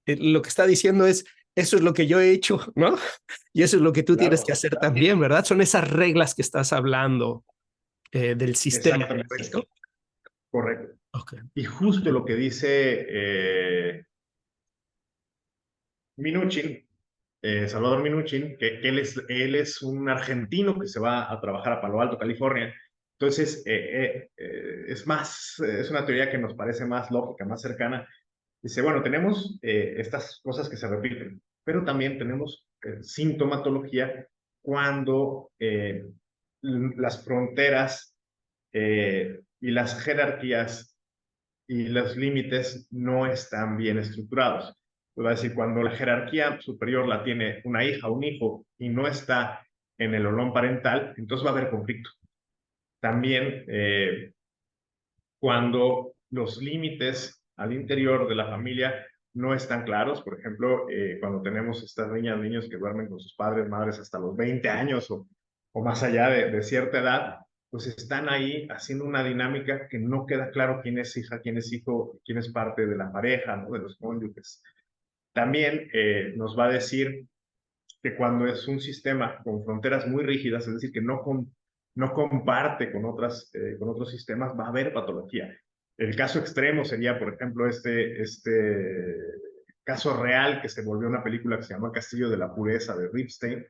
lo que está diciendo es, eso es lo que yo he hecho, ¿no? Y eso es lo que tú tienes que Claro, hacer también, ¿verdad? Son esas reglas que estás hablando del sistema, exactamente, ¿correcto? correcto. Okay. Y justo lo que dice Minuchin, Salvador Minuchin, que él es un argentino que se va a trabajar a Palo Alto, California. Entonces, es una teoría que nos parece más lógica, más cercana. Dice, bueno, tenemos estas cosas que se repiten, pero también tenemos sintomatología cuando las fronteras y las jerarquías y los límites no están bien estructurados. Es decir, cuando la jerarquía superior la tiene una hija o un hijo y no está en el olón parental, entonces va a haber conflicto. También cuando los límites al interior de la familia no están claros, por ejemplo, cuando tenemos estas niñas, niños que duermen con sus padres, madres hasta los 20 años o más allá de cierta edad, pues están ahí haciendo una dinámica que no queda claro quién es hija, quién es hijo, quién es parte de la pareja, ¿no? De los cónyuges. También nos va a decir que cuando es un sistema con fronteras muy rígidas, es decir, que no comparte con otros sistemas, va a haber patología. El caso extremo sería, por ejemplo, este caso real que se volvió una película que se llama Castillo de la Pureza de Ripstein.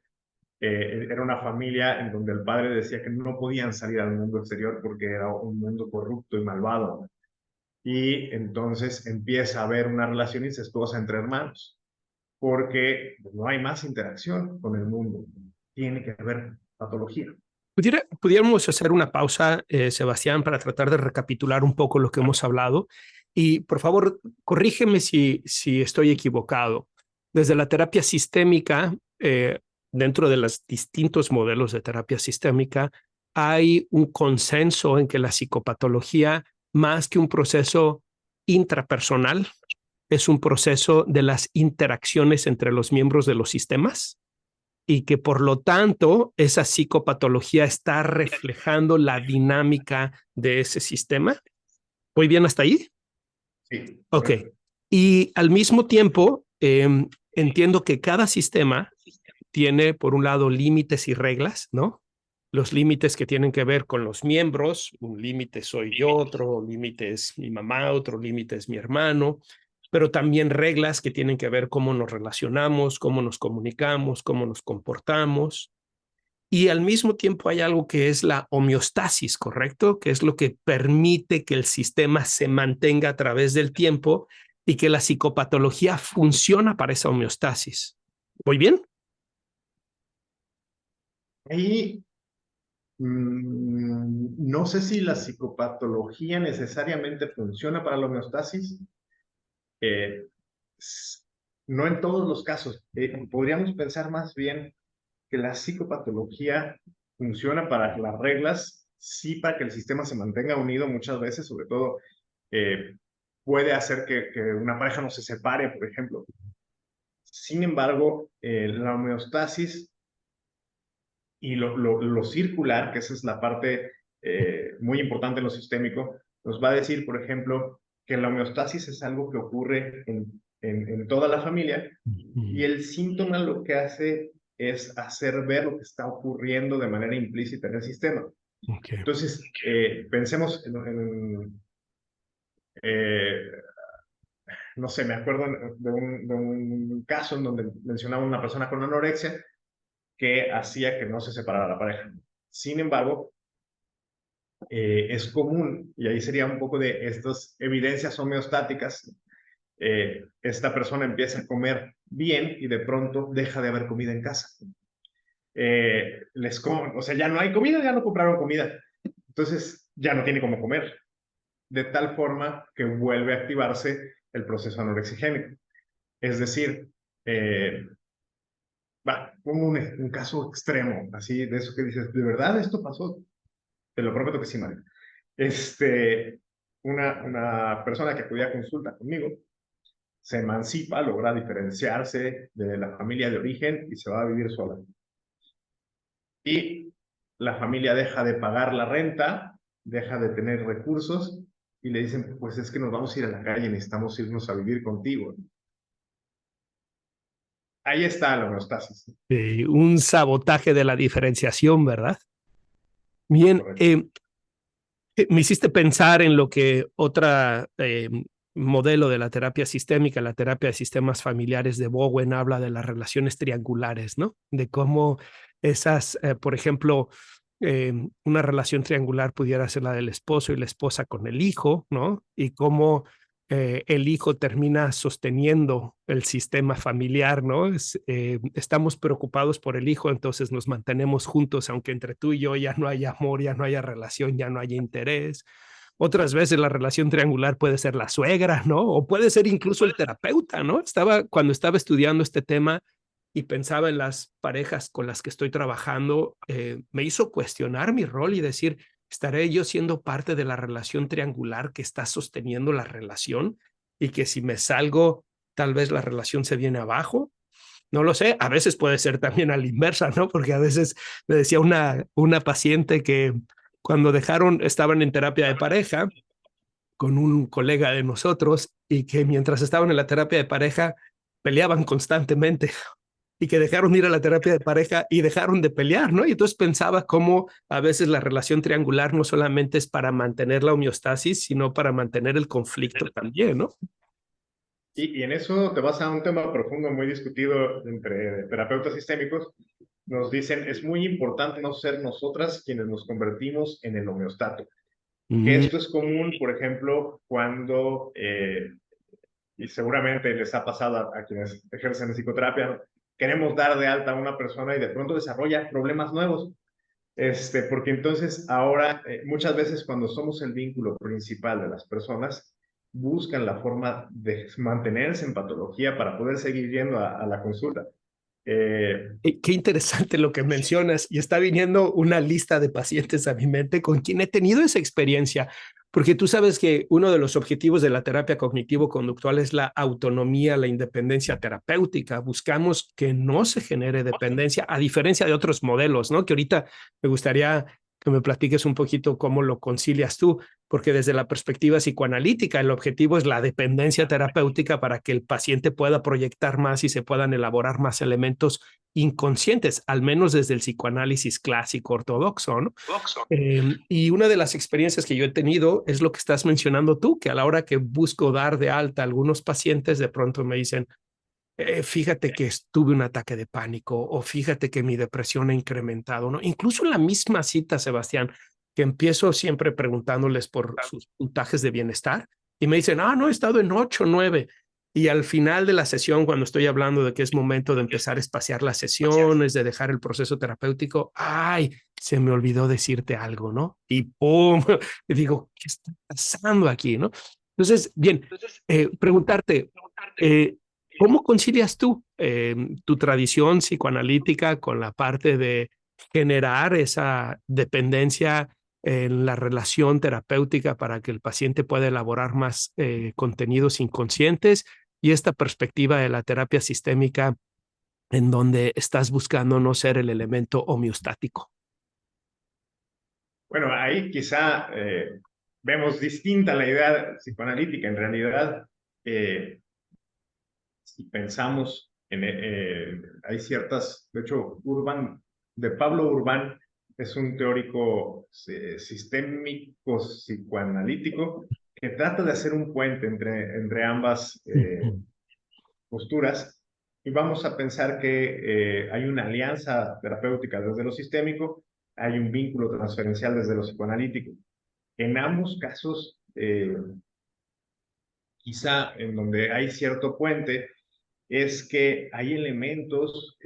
Era una familia en donde el padre decía que no podían salir al mundo exterior porque era un mundo corrupto y malvado. Y entonces empieza a haber una relación incestuosa entre hermanos porque no hay más interacción con el mundo. Tiene que haber patología. Pudiéramos hacer una pausa, Sebastián, para tratar de recapitular un poco lo que hemos hablado. Y por favor, corrígeme si estoy equivocado. Desde la terapia sistémica, dentro de los distintos modelos de terapia sistémica, hay un consenso en que la psicopatología, más que un proceso intrapersonal, es un proceso de las interacciones entre los miembros de los sistemas y que por lo tanto esa psicopatología está reflejando la dinámica de ese sistema. ¿Voy bien hasta ahí? Sí, Ok. correcto. Y al mismo tiempo, entiendo que cada sistema tiene, por un lado, límites y reglas, ¿no? Los límites que tienen que ver con los miembros, un límite soy yo, otro límite es mi mamá, otro límite es mi hermano, pero también reglas que tienen que ver cómo nos relacionamos, cómo nos comunicamos, cómo nos comportamos. Y al mismo tiempo hay algo que es la homeostasis, ¿correcto? Que es lo que permite que el sistema se mantenga a través del tiempo y que la psicopatología funciona para esa homeostasis. ¿Voy bien? Ahí no sé si la psicopatología necesariamente funciona para la homeostasis. Eh, no en todos los casos. Podríamos pensar más bien que la psicopatología funciona para las reglas, sí para que el sistema se mantenga unido muchas veces, sobre todo eh, puede hacer que una pareja no se separe, por ejemplo. Sin embargo, la homeostasis y lo circular, que esa es la parte muy importante en lo sistémico, nos va a decir, por ejemplo, que la homeostasis es algo que ocurre en toda la familia, y el síntoma lo que hace es hacer ver lo que está ocurriendo de manera implícita en el sistema. Okay. Entonces, pensemos no sé, me acuerdo de un caso en donde mencionaba una persona con anorexia que hacía que no se separara la pareja. Sin embargo, es común, y ahí sería un poco de estas evidencias homeostáticas, esta persona empieza a comer bien y de pronto deja de haber comida en casa. O sea, ya no hay comida, ya no compraron comida. Entonces, ya no tiene cómo comer. De tal forma que vuelve a activarse el proceso anorexigénico. Es decir, pongo un caso extremo, así de eso que dices, ¿de verdad esto pasó? Te lo prometo que sí, Mario. Una persona que acudía a consulta conmigo se emancipa, logra diferenciarse de la familia de origen y se va a vivir sola. Y la familia deja de pagar la renta, deja de tener recursos y le dicen, pues es que nos vamos a ir a la calle, necesitamos irnos a vivir contigo. Ahí está la homeostasis. Un sabotaje de la diferenciación, ¿verdad? Bien, me hiciste pensar en lo que otra modelo de la terapia sistémica, la terapia de sistemas familiares de Bowen, habla de las relaciones triangulares, ¿no? De cómo esas, por ejemplo, una relación triangular pudiera ser la del esposo y la esposa con el hijo, ¿no? Y cómo el hijo termina sosteniendo el sistema familiar, ¿no? Estamos preocupados por el hijo, entonces nos mantenemos juntos, aunque entre tú y yo ya no haya amor, ya no haya relación, ya no haya interés. Otras veces la relación triangular puede ser la suegra, ¿no? O puede ser incluso el terapeuta, ¿no? Cuando estaba estudiando este tema y pensaba en las parejas con las que estoy trabajando, me hizo cuestionar mi rol y decir, ¿estaré yo siendo parte de la relación triangular que está sosteniendo la relación? Y que si me salgo, tal vez la relación se viene abajo. No lo sé, a veces puede ser también a la inversa, ¿no? Porque a veces me decía una paciente que cuando estaban en terapia de pareja con un colega de nosotros y que mientras estaban en la terapia de pareja peleaban constantemente y que dejaron de ir a la terapia de pareja y dejaron de pelear, ¿no? Y entonces pensaba cómo a veces la relación triangular no solamente es para mantener la homeostasis, sino para mantener el conflicto también, ¿no? Y en eso te vas a un tema profundo muy discutido entre terapeutas sistémicos. Nos dicen, es muy importante no ser nosotras quienes nos convertimos en el homeostato. Que esto es común, por ejemplo, cuando, y seguramente les ha pasado a quienes ejercen psicoterapia, ¿no? Queremos dar de alta a una persona y de pronto desarrolla problemas nuevos. Porque entonces ahora, muchas veces cuando somos el vínculo principal de las personas, buscan la forma de mantenerse en patología para poder seguir yendo a la consulta. Qué interesante lo que mencionas y está viniendo una lista de pacientes a mi mente con quien he tenido esa experiencia, porque tú sabes que uno de los objetivos de la terapia cognitivo-conductual es la autonomía, la independencia terapéutica. Buscamos que no se genere dependencia, a diferencia de otros modelos, ¿no? Que ahorita me gustaría que me platiques un poquito cómo lo concilias tú, porque desde la perspectiva psicoanalítica el objetivo es la dependencia terapéutica para que el paciente pueda proyectar más y se puedan elaborar más elementos inconscientes, al menos desde el psicoanálisis clásico ortodoxo, ¿no? Y una de las experiencias que yo he tenido es lo que estás mencionando tú, que a la hora que busco dar de alta a algunos pacientes, de pronto me dicen, fíjate que tuve un ataque de pánico o fíjate que mi depresión ha incrementado, ¿no? Incluso en la misma cita, Sebastián, que empiezo siempre preguntándoles por sus puntajes de bienestar y me dicen, no, he estado en 8, 9. Y al final de la sesión, cuando estoy hablando de que es momento de empezar a espaciar las sesiones, de dejar el proceso terapéutico, ay, se me olvidó decirte algo, ¿no? Y ¡pum! Y digo, ¿qué está pasando aquí, no? Entonces, bien, preguntarte, ¿cómo concilias tú tu tradición psicoanalítica con la parte de generar esa dependencia en la relación terapéutica para que el paciente pueda elaborar más contenidos inconscientes y esta perspectiva de la terapia sistémica en donde estás buscando no ser el elemento homeostático? Bueno, ahí quizá vemos distinta la idea psicoanalítica. En realidad, si pensamos hay ciertas, de hecho, de Pablo Urbán es un teórico sistémico psicoanalítico que trata de hacer un puente entre ambas posturas, y vamos a pensar que hay una alianza terapéutica desde lo sistémico, hay un vínculo transferencial desde lo psicoanalítico. En ambos casos, quizá en donde hay cierto puente, es que hay elementos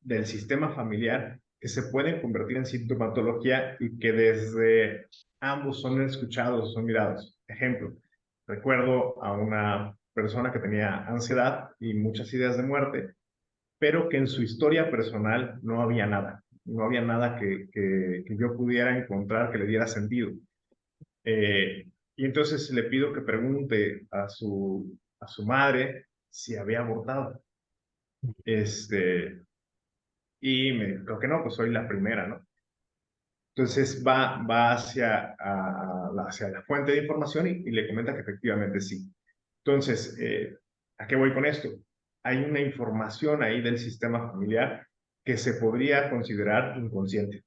del sistema familiar que se pueden convertir en sintomatología y que desde ambos son escuchados, son mirados. Ejemplo, recuerdo a una persona que tenía ansiedad y muchas ideas de muerte, pero que en su historia personal no había nada. No había nada que yo pudiera encontrar que le diera sentido. Y entonces le pido que pregunte a su madre si había abortado. Y me dijo, creo que no, pues soy la primera, ¿no? Entonces va hacia la fuente de información y le comenta que efectivamente sí. Entonces, ¿a qué voy con esto? Hay una información ahí del sistema familiar que se podría considerar inconsciente.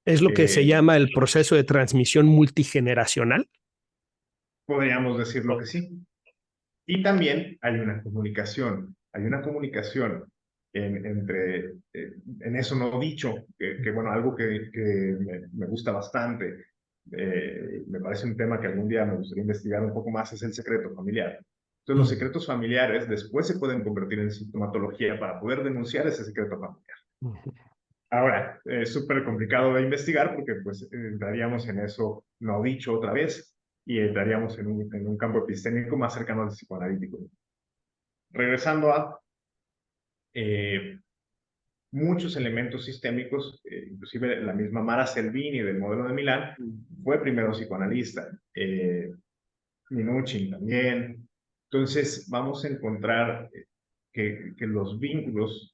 Es lo que se llama el proceso de transmisión multigeneracional. Podríamos decirlo que sí. Y también hay una comunicación en eso no dicho, bueno, algo que me gusta bastante, me parece un tema que algún día me gustaría investigar un poco más, es el secreto familiar. Entonces, los secretos familiares después se pueden convertir en sintomatología para poder denunciar ese secreto familiar. Ahora, es súper complicado de investigar porque pues entraríamos en eso no dicho otra vez y entraríamos en un campo epistémico más cercano al psicoanalítico. Regresando a muchos elementos sistémicos, inclusive la misma Mara Selvini del modelo de Milán fue primero psicoanalista, Minuchin también. Entonces vamos a encontrar que los vínculos,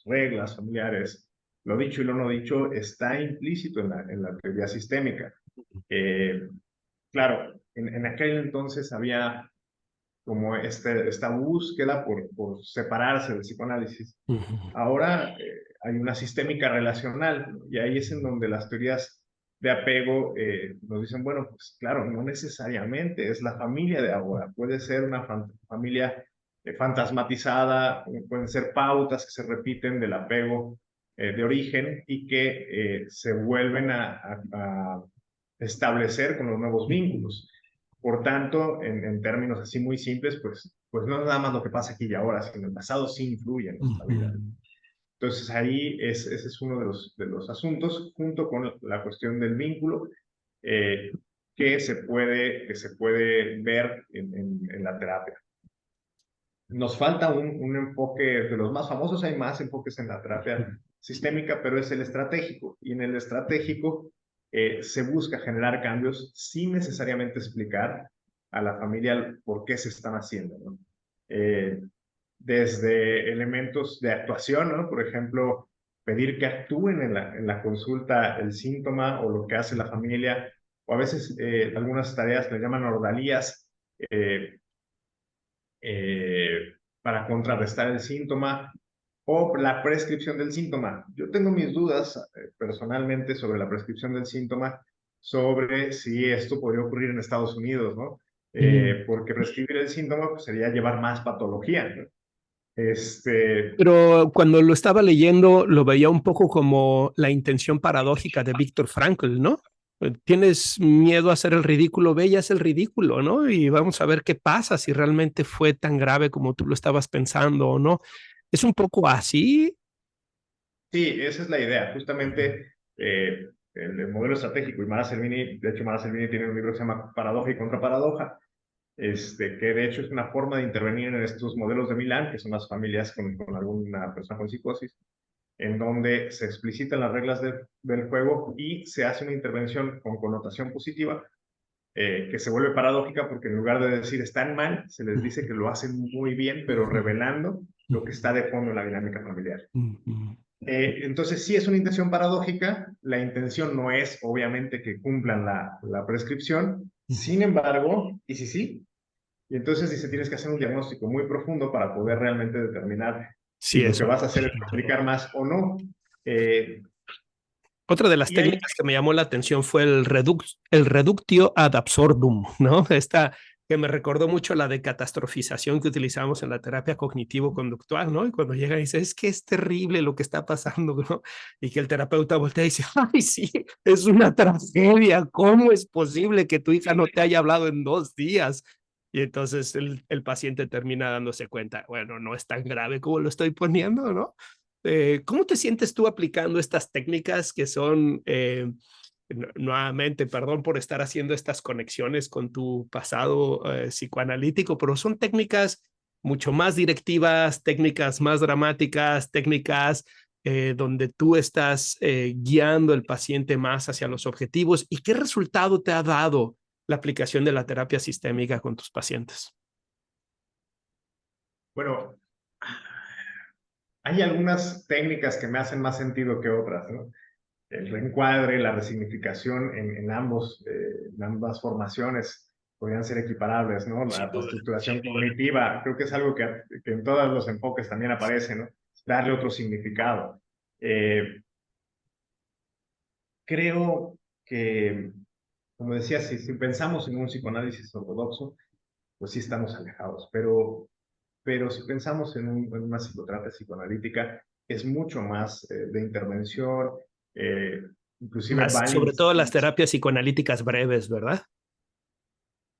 reglas familiares, lo dicho y lo no dicho, está implícito en la teoría sistémica. Claro, en aquel entonces había como esta búsqueda por separarse del psicoanálisis. Ahora hay una sistémica relacional, ¿no? Y ahí es en donde las teorías de apego nos dicen, bueno, pues claro, no necesariamente es la familia de ahora, puede ser una familia fantasmatizada, pueden ser pautas que se repiten del apego de origen y que se vuelven a establecer con los nuevos vínculos. Por tanto, en términos así muy simples, pues no es nada más lo que pasa aquí y ahora, sino el pasado sí influye en nuestra vida. Entonces ahí ese es uno de los asuntos, junto con la cuestión del vínculo, que se puede ver en la terapia. Nos falta un enfoque de los más famosos, hay más enfoques en la terapia sistémica, pero es el estratégico. Y en el estratégico se busca generar cambios sin necesariamente explicar a la familia por qué se están haciendo, ¿no? Desde elementos de actuación, ¿no? Por ejemplo, pedir que actúen en la consulta el síntoma o lo que hace la familia, o a veces algunas tareas le llaman ordalías, para contrarrestar el síntoma o la prescripción del síntoma. Yo tengo mis dudas personalmente sobre la prescripción del síntoma, sobre si esto podría ocurrir en Estados Unidos, ¿no? Porque prescribir el síntoma pues, sería llevar más patología, ¿no? Pero cuando lo estaba leyendo, lo veía un poco como la intención paradójica de Viktor Frankl, ¿no? Tienes miedo a hacer el ridículo, ve y haz el ridículo, ¿no? Y vamos a ver qué pasa, si realmente fue tan grave como tú lo estabas pensando o no. ¿Es un poco así? Sí, esa es la idea. Justamente el modelo estratégico y Mara Selvini, de hecho Mara Selvini tiene un libro que se llama Paradoja y Contraparadoja, que de hecho es una forma de intervenir en estos modelos de Milán, que son las familias con alguna persona con psicosis, en donde se explicitan las reglas del juego y se hace una intervención con connotación positiva, que se vuelve paradójica porque en lugar de decir están mal, se les dice que lo hacen muy bien, pero revelando lo que está de fondo en la dinámica familiar. Entonces, sí es una intención paradójica. La intención no es, obviamente, que cumplan la prescripción. Sin embargo, y sí, y entonces dice, tienes que hacer un diagnóstico muy profundo para poder realmente determinar si Sí, lo que eso. vas a hacer es aplicar más o no. Eh, Otra de las y hay, técnicas que me llamó la atención fue el reductio ad absurdum, ¿no? Esta que me recordó mucho la de catastrofización que utilizamos en la terapia cognitivo-conductual, ¿no? Y cuando llega y dice, es que es terrible lo que está pasando, ¿no? Y que el terapeuta voltea y dice, ay, sí, es una tragedia, ¿cómo es posible que tu hija no te haya hablado en 2 días? Y entonces el paciente termina dándose cuenta, bueno, no es tan grave como lo estoy poniendo, ¿no? ¿Cómo te sientes tú aplicando estas técnicas que son, nuevamente, perdón por estar haciendo estas conexiones con tu pasado psicoanalítico, pero son técnicas mucho más directivas, técnicas más dramáticas, técnicas donde tú estás guiando al paciente más hacia los objetivos? ¿Y qué resultado te ha dado la aplicación de la terapia sistémica con tus pacientes? bueno, hay algunas técnicas que me hacen más sentido que otras, ¿no? El reencuadre, la resignificación en ambas formaciones podrían ser equiparables, ¿no? La reestructuración cognitiva, creo que es algo que en todos los enfoques también aparece, ¿no? Darle otro significado. Eh, Creo que, como decía, si pensamos en un psicoanálisis ortodoxo, pues sí estamos alejados, pero si pensamos en una psicoterapia psicoanalítica, es mucho más de intervención, eh, inclusive Sobre todo las terapias psicoanalíticas breves, ¿verdad?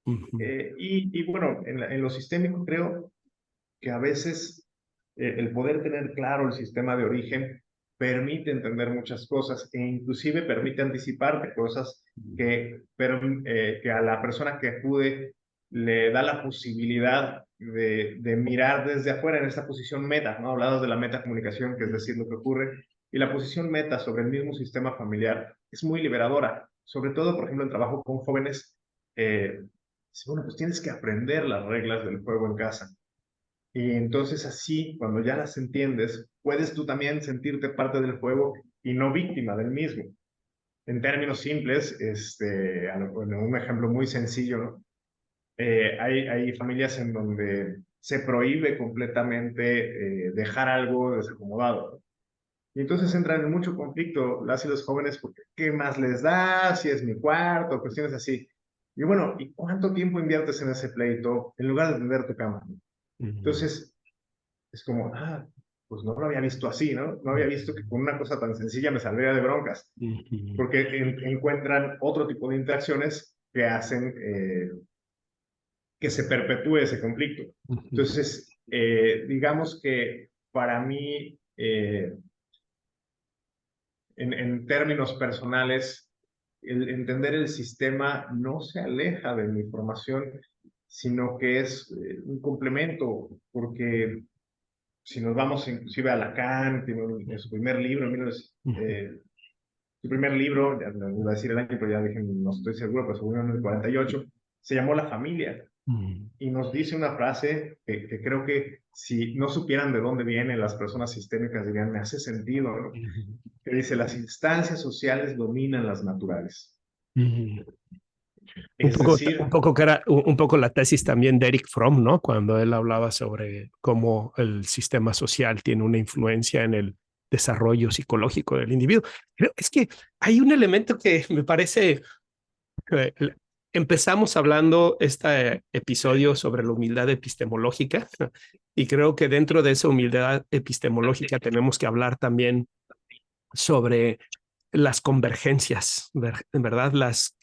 Uh-huh. y bueno, en lo sistémico creo que a veces el poder tener claro el sistema de origen permite entender muchas cosas e inclusive permite anticiparte cosas que a la persona que acude le da la posibilidad de mirar desde afuera en esta posición meta, ¿no? Hablabas de la metacomunicación, que es decir, lo que ocurre, y la posición meta sobre el mismo sistema familiar es muy liberadora, sobre todo, por ejemplo, en trabajo con jóvenes. Bueno, pues tienes que aprender las reglas del juego en casa. Y entonces así, cuando ya las entiendes, puedes tú también sentirte parte del juego y no víctima del mismo. En términos simples, bueno, un ejemplo muy sencillo, ¿no? Hay familias en donde se prohíbe completamente dejar algo desacomodado, ¿no? Y entonces entran en mucho conflicto las y los jóvenes porque ¿qué más les da? Si es mi cuarto, cuestiones así. Y bueno, ¿y cuánto tiempo inviertes en ese pleito en lugar de tender tu cama? Uh-huh. Entonces, es como, pues no lo había visto así, ¿no? No había visto que con una cosa tan sencilla me saldría de broncas, Uh-huh. porque encuentran otro tipo de interacciones que hacen que se perpetúe ese conflicto. Uh-huh. Entonces, digamos que para mí, en términos personales, el entender el sistema no se aleja de mi formación, sino que es un complemento, porque si nos vamos inclusive a Lacan, en su primer libro, su primer libro, ya no iba a decir el año, pero ya dije, no estoy seguro, pero seguro en el 48, se llamó La familia. Uh-huh. Y nos dice una frase que creo que si no supieran de dónde vienen las personas sistémicas dirían, me hace sentido, ¿no? Que dice, las instancias sociales dominan las naturales. Uh-huh. Es decir, Un poco la tesis también de Eric Fromm, ¿no? Cuando él hablaba sobre cómo el sistema social tiene una influencia en el desarrollo psicológico del individuo. Pero es que hay un elemento que me parece, eh, empezamos hablando este episodio sobre la humildad epistemológica y creo que dentro de esa humildad epistemológica tenemos que hablar también sobre las convergencias, ¿verdad? Las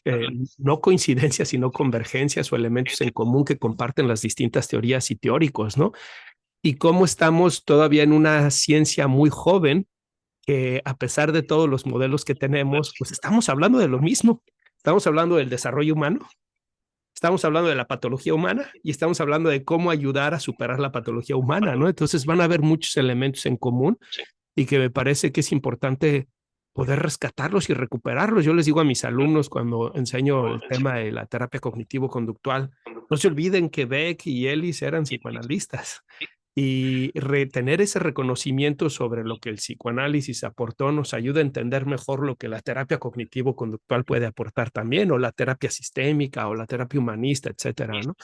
no coincidencias, sino convergencias o elementos en común que comparten las distintas teorías y teóricos, ¿no? Y cómo estamos todavía en una ciencia muy joven que a pesar de todos los modelos que tenemos, pues estamos hablando de lo mismo. Estamos hablando del desarrollo humano, estamos hablando de la patología humana y estamos hablando de cómo ayudar a superar la patología humana, ¿no? Entonces van a haber muchos elementos en común y que me parece que es importante poder rescatarlos y recuperarlos. Yo les digo a mis alumnos cuando enseño el tema de la terapia cognitivo-conductual, no se olviden que Beck y Ellis eran psicoanalistas y tener ese reconocimiento sobre lo que el psicoanálisis aportó nos ayuda a entender mejor lo que la terapia cognitivo-conductual puede aportar también, o la terapia sistémica, o la terapia humanista, etcétera, ¿no?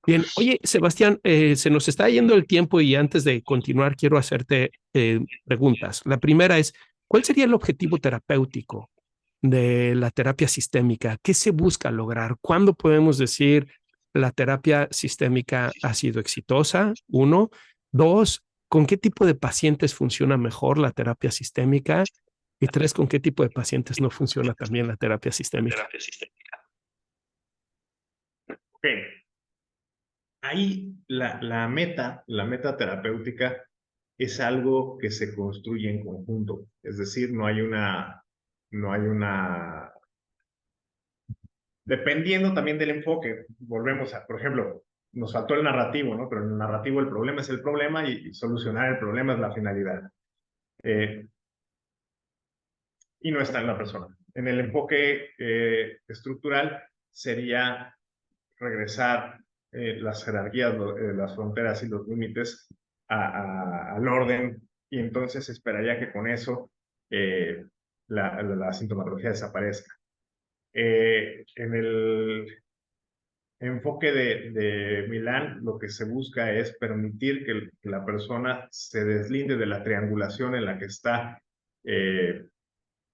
Bien, oye, Sebastián, se nos está yendo el tiempo y antes de continuar quiero hacerte preguntas. La primera es, ¿cuál sería el objetivo terapéutico de la terapia sistémica? ¿Qué se busca lograr? ¿Cuándo podemos decir la terapia sistémica ha sido exitosa? Uno. Dos, ¿con qué tipo de pacientes funciona mejor la terapia sistémica? Y tres, ¿con qué tipo de pacientes no funciona también la terapia sistémica? Ok, ahí la meta terapéutica es algo que se construye en conjunto, es decir, no hay una, dependiendo también del enfoque, volvemos a, por ejemplo, nos faltó el narrativo, ¿no? Pero en el narrativo el problema es el problema y solucionar el problema es la finalidad. Eh, y no está en la persona. En el enfoque estructural sería regresar las jerarquías, las fronteras y los límites al orden, y entonces esperaría que con eso la sintomatología desaparezca. En el enfoque de Milán, lo que se busca es permitir que la persona se deslinde de la triangulación en la que está,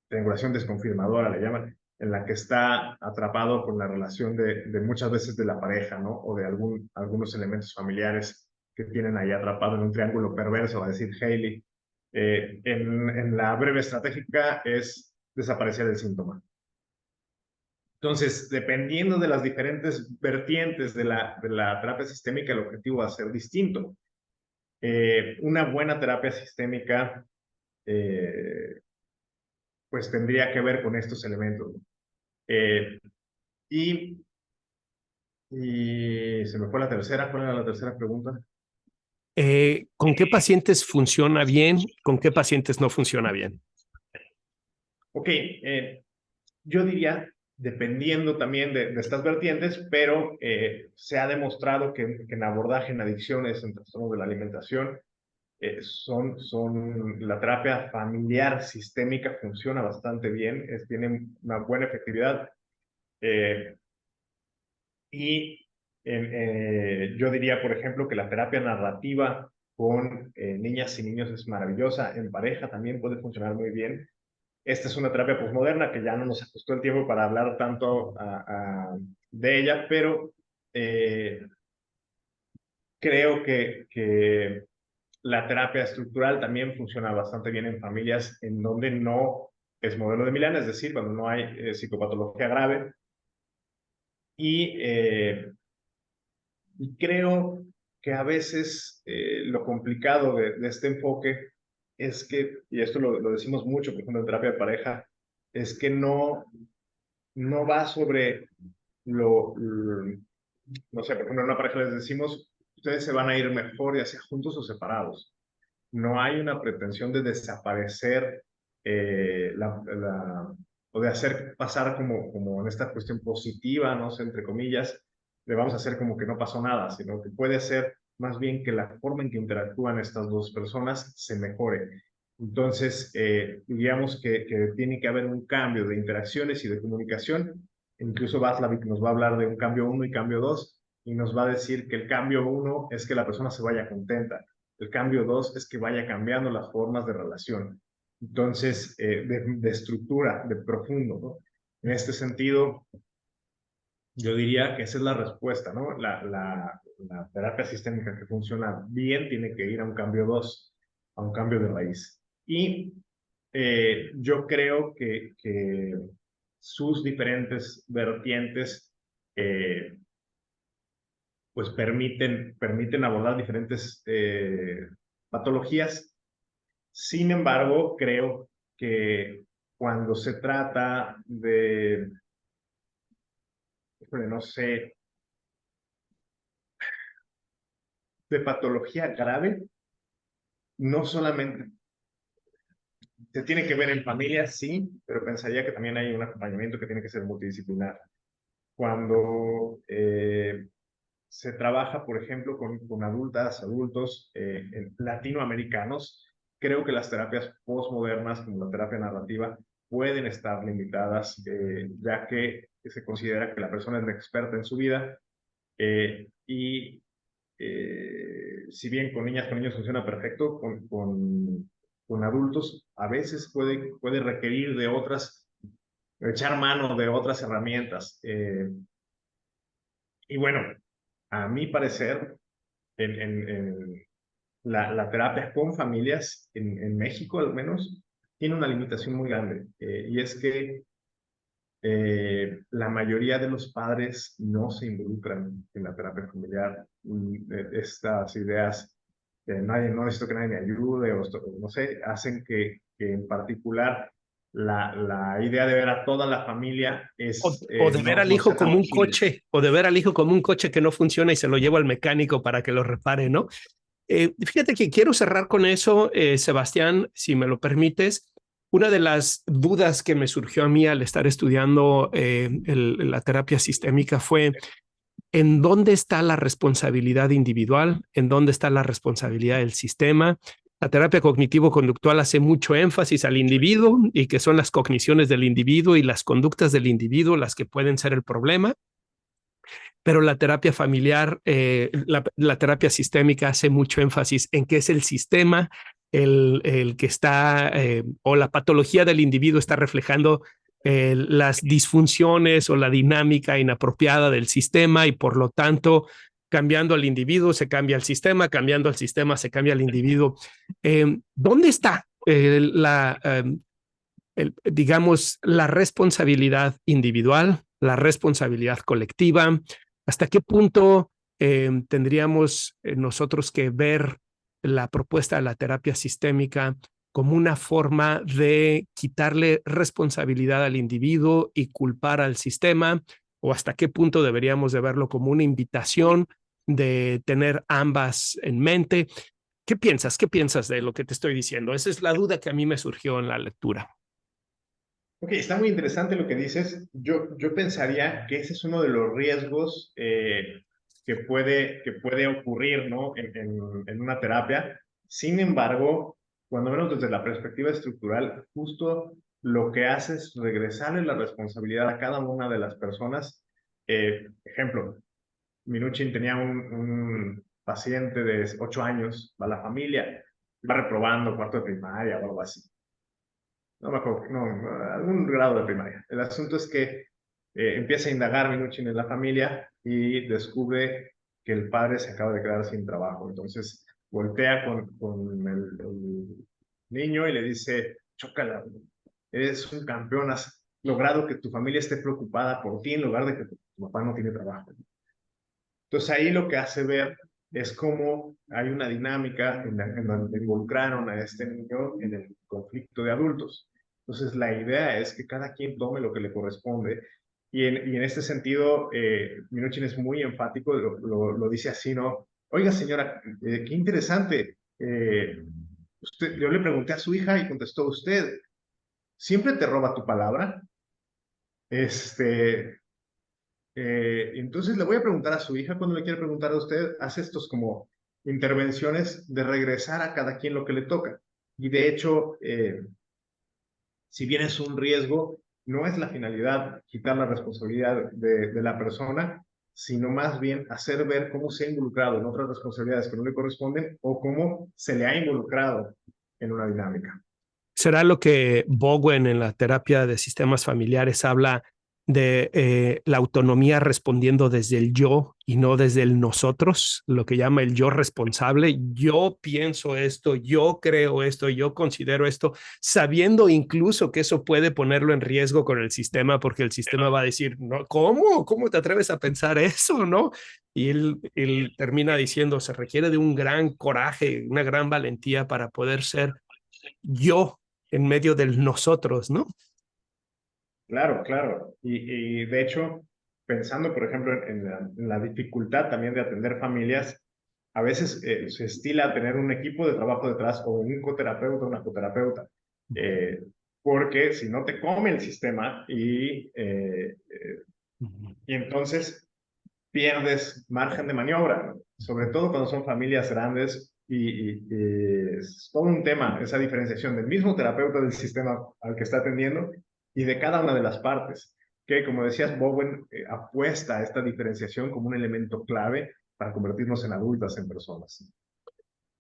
triangulación desconfirmadora le llaman, en la que está atrapado con la relación de muchas veces de la pareja, ¿no? O de algunos elementos familiares que tienen ahí atrapado en un triángulo perverso, va a decir Haley. En la breve estratégica es desaparecer el síntoma. Entonces, dependiendo de las diferentes vertientes de la terapia sistémica, el objetivo va a ser distinto. Una buena terapia sistémica pues tendría que ver con estos elementos. Eh, y, y se me fue la tercera. ¿Cuál era la tercera pregunta? ¿Con qué pacientes funciona bien? ¿Con qué pacientes no funciona bien? Ok, yo diría, dependiendo también de estas vertientes, pero se ha demostrado que en abordaje en adicciones, en trastornos de la alimentación, la terapia familiar sistémica funciona bastante bien, tiene una buena efectividad. Eh, y yo diría, por ejemplo, que la terapia narrativa con niñas y niños es maravillosa, en pareja también puede funcionar muy bien. Esta es una terapia posmoderna que ya no nos ajustó el tiempo para hablar tanto de ella, pero eh, creo que la terapia estructural también funciona bastante bien en familias en donde no es modelo de Milán, es decir, cuando no hay psicopatología grave. Y creo que a veces lo complicado de este enfoque es que, y esto lo decimos mucho, por ejemplo, en terapia de pareja, es que no va sobre no sé, por ejemplo, en una pareja les decimos, ustedes se van a ir mejor ya sea juntos o separados. No hay una pretensión de desaparecer eh, la, la, o de hacer pasar como en esta cuestión positiva, no sé, entre comillas, le vamos a hacer como que no pasó nada, sino que puede ser más bien que la forma en que interactúan estas dos personas se mejore. Entonces, digamos que tiene que haber un cambio de interacciones y de comunicación. Incluso Václavic nos va a hablar de un cambio uno y cambio 2 y nos va a decir que el cambio uno es que la persona se vaya contenta. El cambio 2 es que vaya cambiando las formas de relación. Entonces, de estructura, de profundo, ¿no? En este sentido, yo diría que esa es la respuesta, ¿no? La terapia sistémica que funciona bien tiene que ir a un cambio 2, a un cambio de raíz. Y yo creo que sus diferentes vertientes pues permiten abordar diferentes patologías. Sin embargo, creo que cuando se trata no sé, de patología grave, no solamente se tiene que ver en familia, sí, pero pensaría que también hay un acompañamiento que tiene que ser multidisciplinar. Cuando se trabaja, por ejemplo, con adultos latinoamericanos. Creo que las terapias postmodernas, como la terapia narrativa, pueden estar limitadas, ya que se considera que la persona es la experta en su vida, y si bien con niñas, con niños funciona perfecto, con adultos a veces puede requerir de echar mano de otras herramientas. Y bueno, a mi parecer, en la terapia con familias, en México al menos, tiene una limitación muy grande, y es que la mayoría de los padres no se involucran en la terapia familiar. Estas ideas de no necesito que nadie me ayude, o no sé, hacen que en particular la idea de ver a toda la familia O de ver al no hijo sea tan como un posible. coche, o de ver al hijo como un coche que no funciona y se lo llevo al mecánico para que lo repare, ¿no? Fíjate que quiero cerrar con eso, Sebastián, si me lo permites. Una de las dudas que me surgió a mí al estar estudiando la terapia sistémica fue ¿en dónde está la responsabilidad individual? ¿En dónde está la responsabilidad del sistema? La terapia cognitivo-conductual hace mucho énfasis al individuo y que son las cogniciones del individuo y las conductas del individuo las que pueden ser el problema, pero la terapia familiar, la terapia sistémica hace mucho énfasis en que es el sistema el que está, o la patología del individuo está reflejando las disfunciones o la dinámica inapropiada del sistema y por lo tanto, cambiando al individuo se cambia el sistema, cambiando al sistema se cambia el individuo. ¿Dónde está digamos, la responsabilidad individual, la responsabilidad colectiva? ¿Hasta qué punto tendríamos nosotros que ver la propuesta de la terapia sistémica como una forma de quitarle responsabilidad al individuo y culpar al sistema? ¿O hasta qué punto deberíamos de verlo como una invitación de tener ambas en mente? ¿Qué piensas? ¿Qué piensas de lo que te estoy diciendo? Esa es la duda que a mí me surgió en la lectura. Ok, está muy interesante lo que dices. Yo pensaría que ese es uno de los riesgos que puede ocurrir, ¿no? En una terapia. Sin embargo, cuando menos desde la perspectiva estructural, justo lo que hace es regresarle la responsabilidad a cada una de las personas. Ejemplo, Minuchin tenía un paciente de 8 años, va a la familia, va reprobando cuarto de primaria o algo así. No me acuerdo, no, algún grado de primaria. El asunto es que empieza a indagar Minuchin en la familia y descubre que el padre se acaba de quedar sin trabajo. Entonces voltea con el niño y le dice: chócala, eres un campeón, has logrado que tu familia esté preocupada por ti en lugar de que tu papá no tiene trabajo. Entonces ahí lo que hace ver es cómo hay una dinámica en donde involucraron a este niño en el conflicto de adultos. Entonces la idea es que cada quien tome lo que le corresponde, y en este sentido Minuchin es muy enfático, lo dice así, ¿no? Oiga señora, qué interesante, yo le pregunté a su hija y contestó usted, ¿siempre te roba tu palabra? Este, entonces le voy a preguntar a su hija, cuando le quiere preguntar a usted, hace estos como intervenciones de regresar a cada quien lo que le toca. Y de hecho, si bien es un riesgo, no es la finalidad quitar la responsabilidad de la persona, sino más bien hacer ver cómo se ha involucrado en otras responsabilidades que no le corresponden o cómo se le ha involucrado en una dinámica. ¿Será lo que Bowen en la terapia de sistemas familiares habla de la autonomía respondiendo desde el yo y no desde el nosotros? Lo que llama el yo responsable. Yo pienso esto, yo creo esto, yo considero esto, sabiendo incluso que eso puede ponerlo en riesgo con el sistema, porque el sistema va a decir, no, ¿cómo? ¿Cómo te atreves a pensar eso? ¿No? Y él termina diciendo, se requiere de un gran coraje, una gran valentía para poder ser yo en medio del nosotros, ¿no? Claro, claro. Y de hecho, pensando, por ejemplo, en la dificultad también de atender familias, a veces se estila tener un equipo de trabajo detrás o un coterapeuta, una coterapeuta, eh, porque si no te come el sistema y entonces pierdes margen de maniobra, sobre todo cuando son familias grandes y es todo un tema, esa diferenciación del mismo terapeuta del sistema al que está atendiendo y de cada una de las partes, que como decías, Bowen apuesta a esta diferenciación como un elemento clave para convertirnos en adultas, en personas.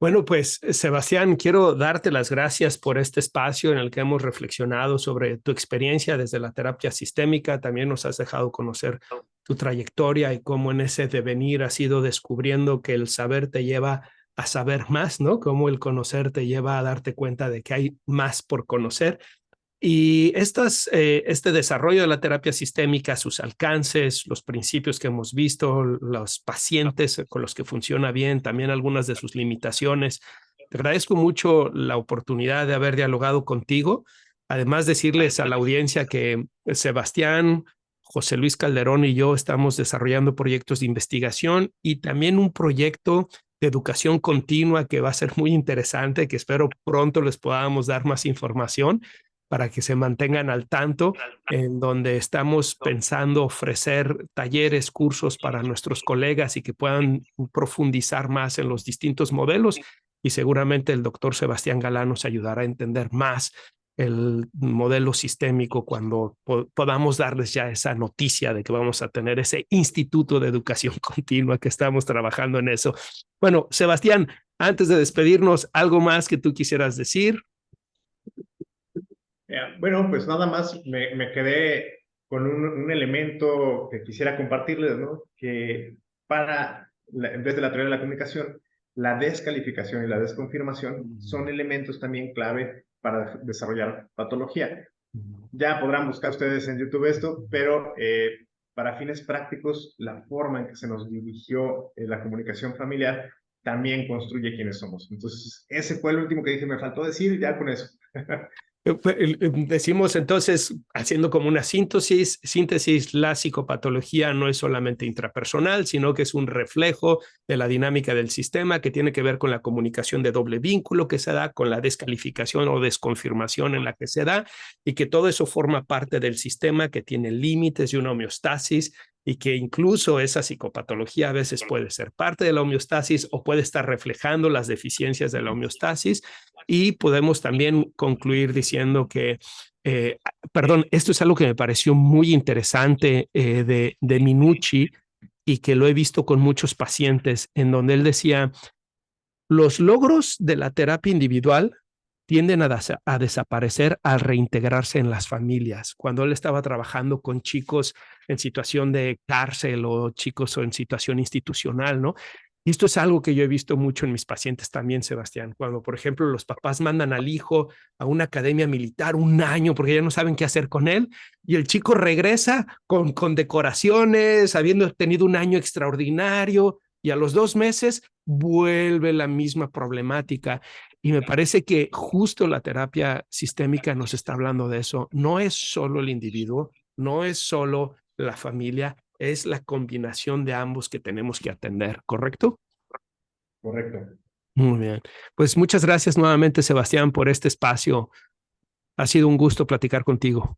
Bueno, pues Sebastián, quiero darte las gracias por este espacio en el que hemos reflexionado sobre tu experiencia desde la terapia sistémica. También nos has dejado conocer tu trayectoria y cómo en ese devenir has ido descubriendo que el saber te lleva a saber más, ¿no? Cómo el conocer te lleva a darte cuenta de que hay más por conocer. Y este desarrollo de la terapia sistémica, sus alcances, los principios que hemos visto, los pacientes con los que funciona bien, también algunas de sus limitaciones. Te agradezco mucho la oportunidad de haber dialogado contigo. Además, decirles a la audiencia que Sebastián, José Luis Calderón y yo estamos desarrollando proyectos de investigación y también un proyecto de educación continua que va a ser muy interesante, que espero pronto les podamos dar más información para que se mantengan al tanto, en donde estamos pensando ofrecer talleres, cursos para nuestros colegas y que puedan profundizar más en los distintos modelos. Y seguramente el doctor Sebastián Galán nos ayudará a entender más el modelo sistémico cuando podamos darles ya esa noticia de que vamos a tener ese instituto de educación continua, que estamos trabajando en eso. Bueno, Sebastián, antes de despedirnos, ¿algo más que tú quisieras decir? Bueno, pues nada más me quedé con un elemento que quisiera compartirles, ¿no? Que desde la teoría de la comunicación, la descalificación y la desconfirmación son elementos también clave para desarrollar patología. Ya podrán buscar ustedes en YouTube esto, pero para fines prácticos, la forma en que se nos dirigió la comunicación familiar también construye quiénes somos. Entonces, ese fue el último que dije, me faltó decir, ya con eso. Decimos entonces, haciendo como una síntesis, la psicopatología no es solamente intrapersonal, sino que es un reflejo de la dinámica del sistema que tiene que ver con la comunicación de doble vínculo que se da, con la descalificación o desconfirmación en la que se da, y que todo eso forma parte del sistema que tiene límites y una homeostasis, y que incluso esa psicopatología a veces puede ser parte de la homeostasis o puede estar reflejando las deficiencias de la homeostasis. Y podemos también concluir diciendo que, perdón, esto es algo que me pareció muy interesante de Minucci y que lo he visto con muchos pacientes, en donde él decía, los logros de la terapia individual tienden a desaparecer al reintegrarse en las familias. Cuando él estaba trabajando con chicos en situación de cárcel o chicos en situación institucional, ¿no? Y esto es algo que yo he visto mucho en mis pacientes también, Sebastián, cuando, por ejemplo, los papás mandan al hijo a una academia militar un año porque ya no saben qué hacer con él, y el chico regresa con decoraciones, habiendo tenido un año extraordinario, y a los 2 meses vuelve la misma problemática. Y me parece que justo la terapia sistémica nos está hablando de eso. No es solo el individuo, no es solo la familia, es la combinación de ambos que tenemos que atender, ¿correcto? Correcto. Muy bien. Pues muchas gracias nuevamente, Sebastián, por este espacio. Ha sido un gusto platicar contigo.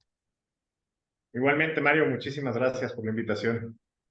Igualmente, Mario, muchísimas gracias por la invitación.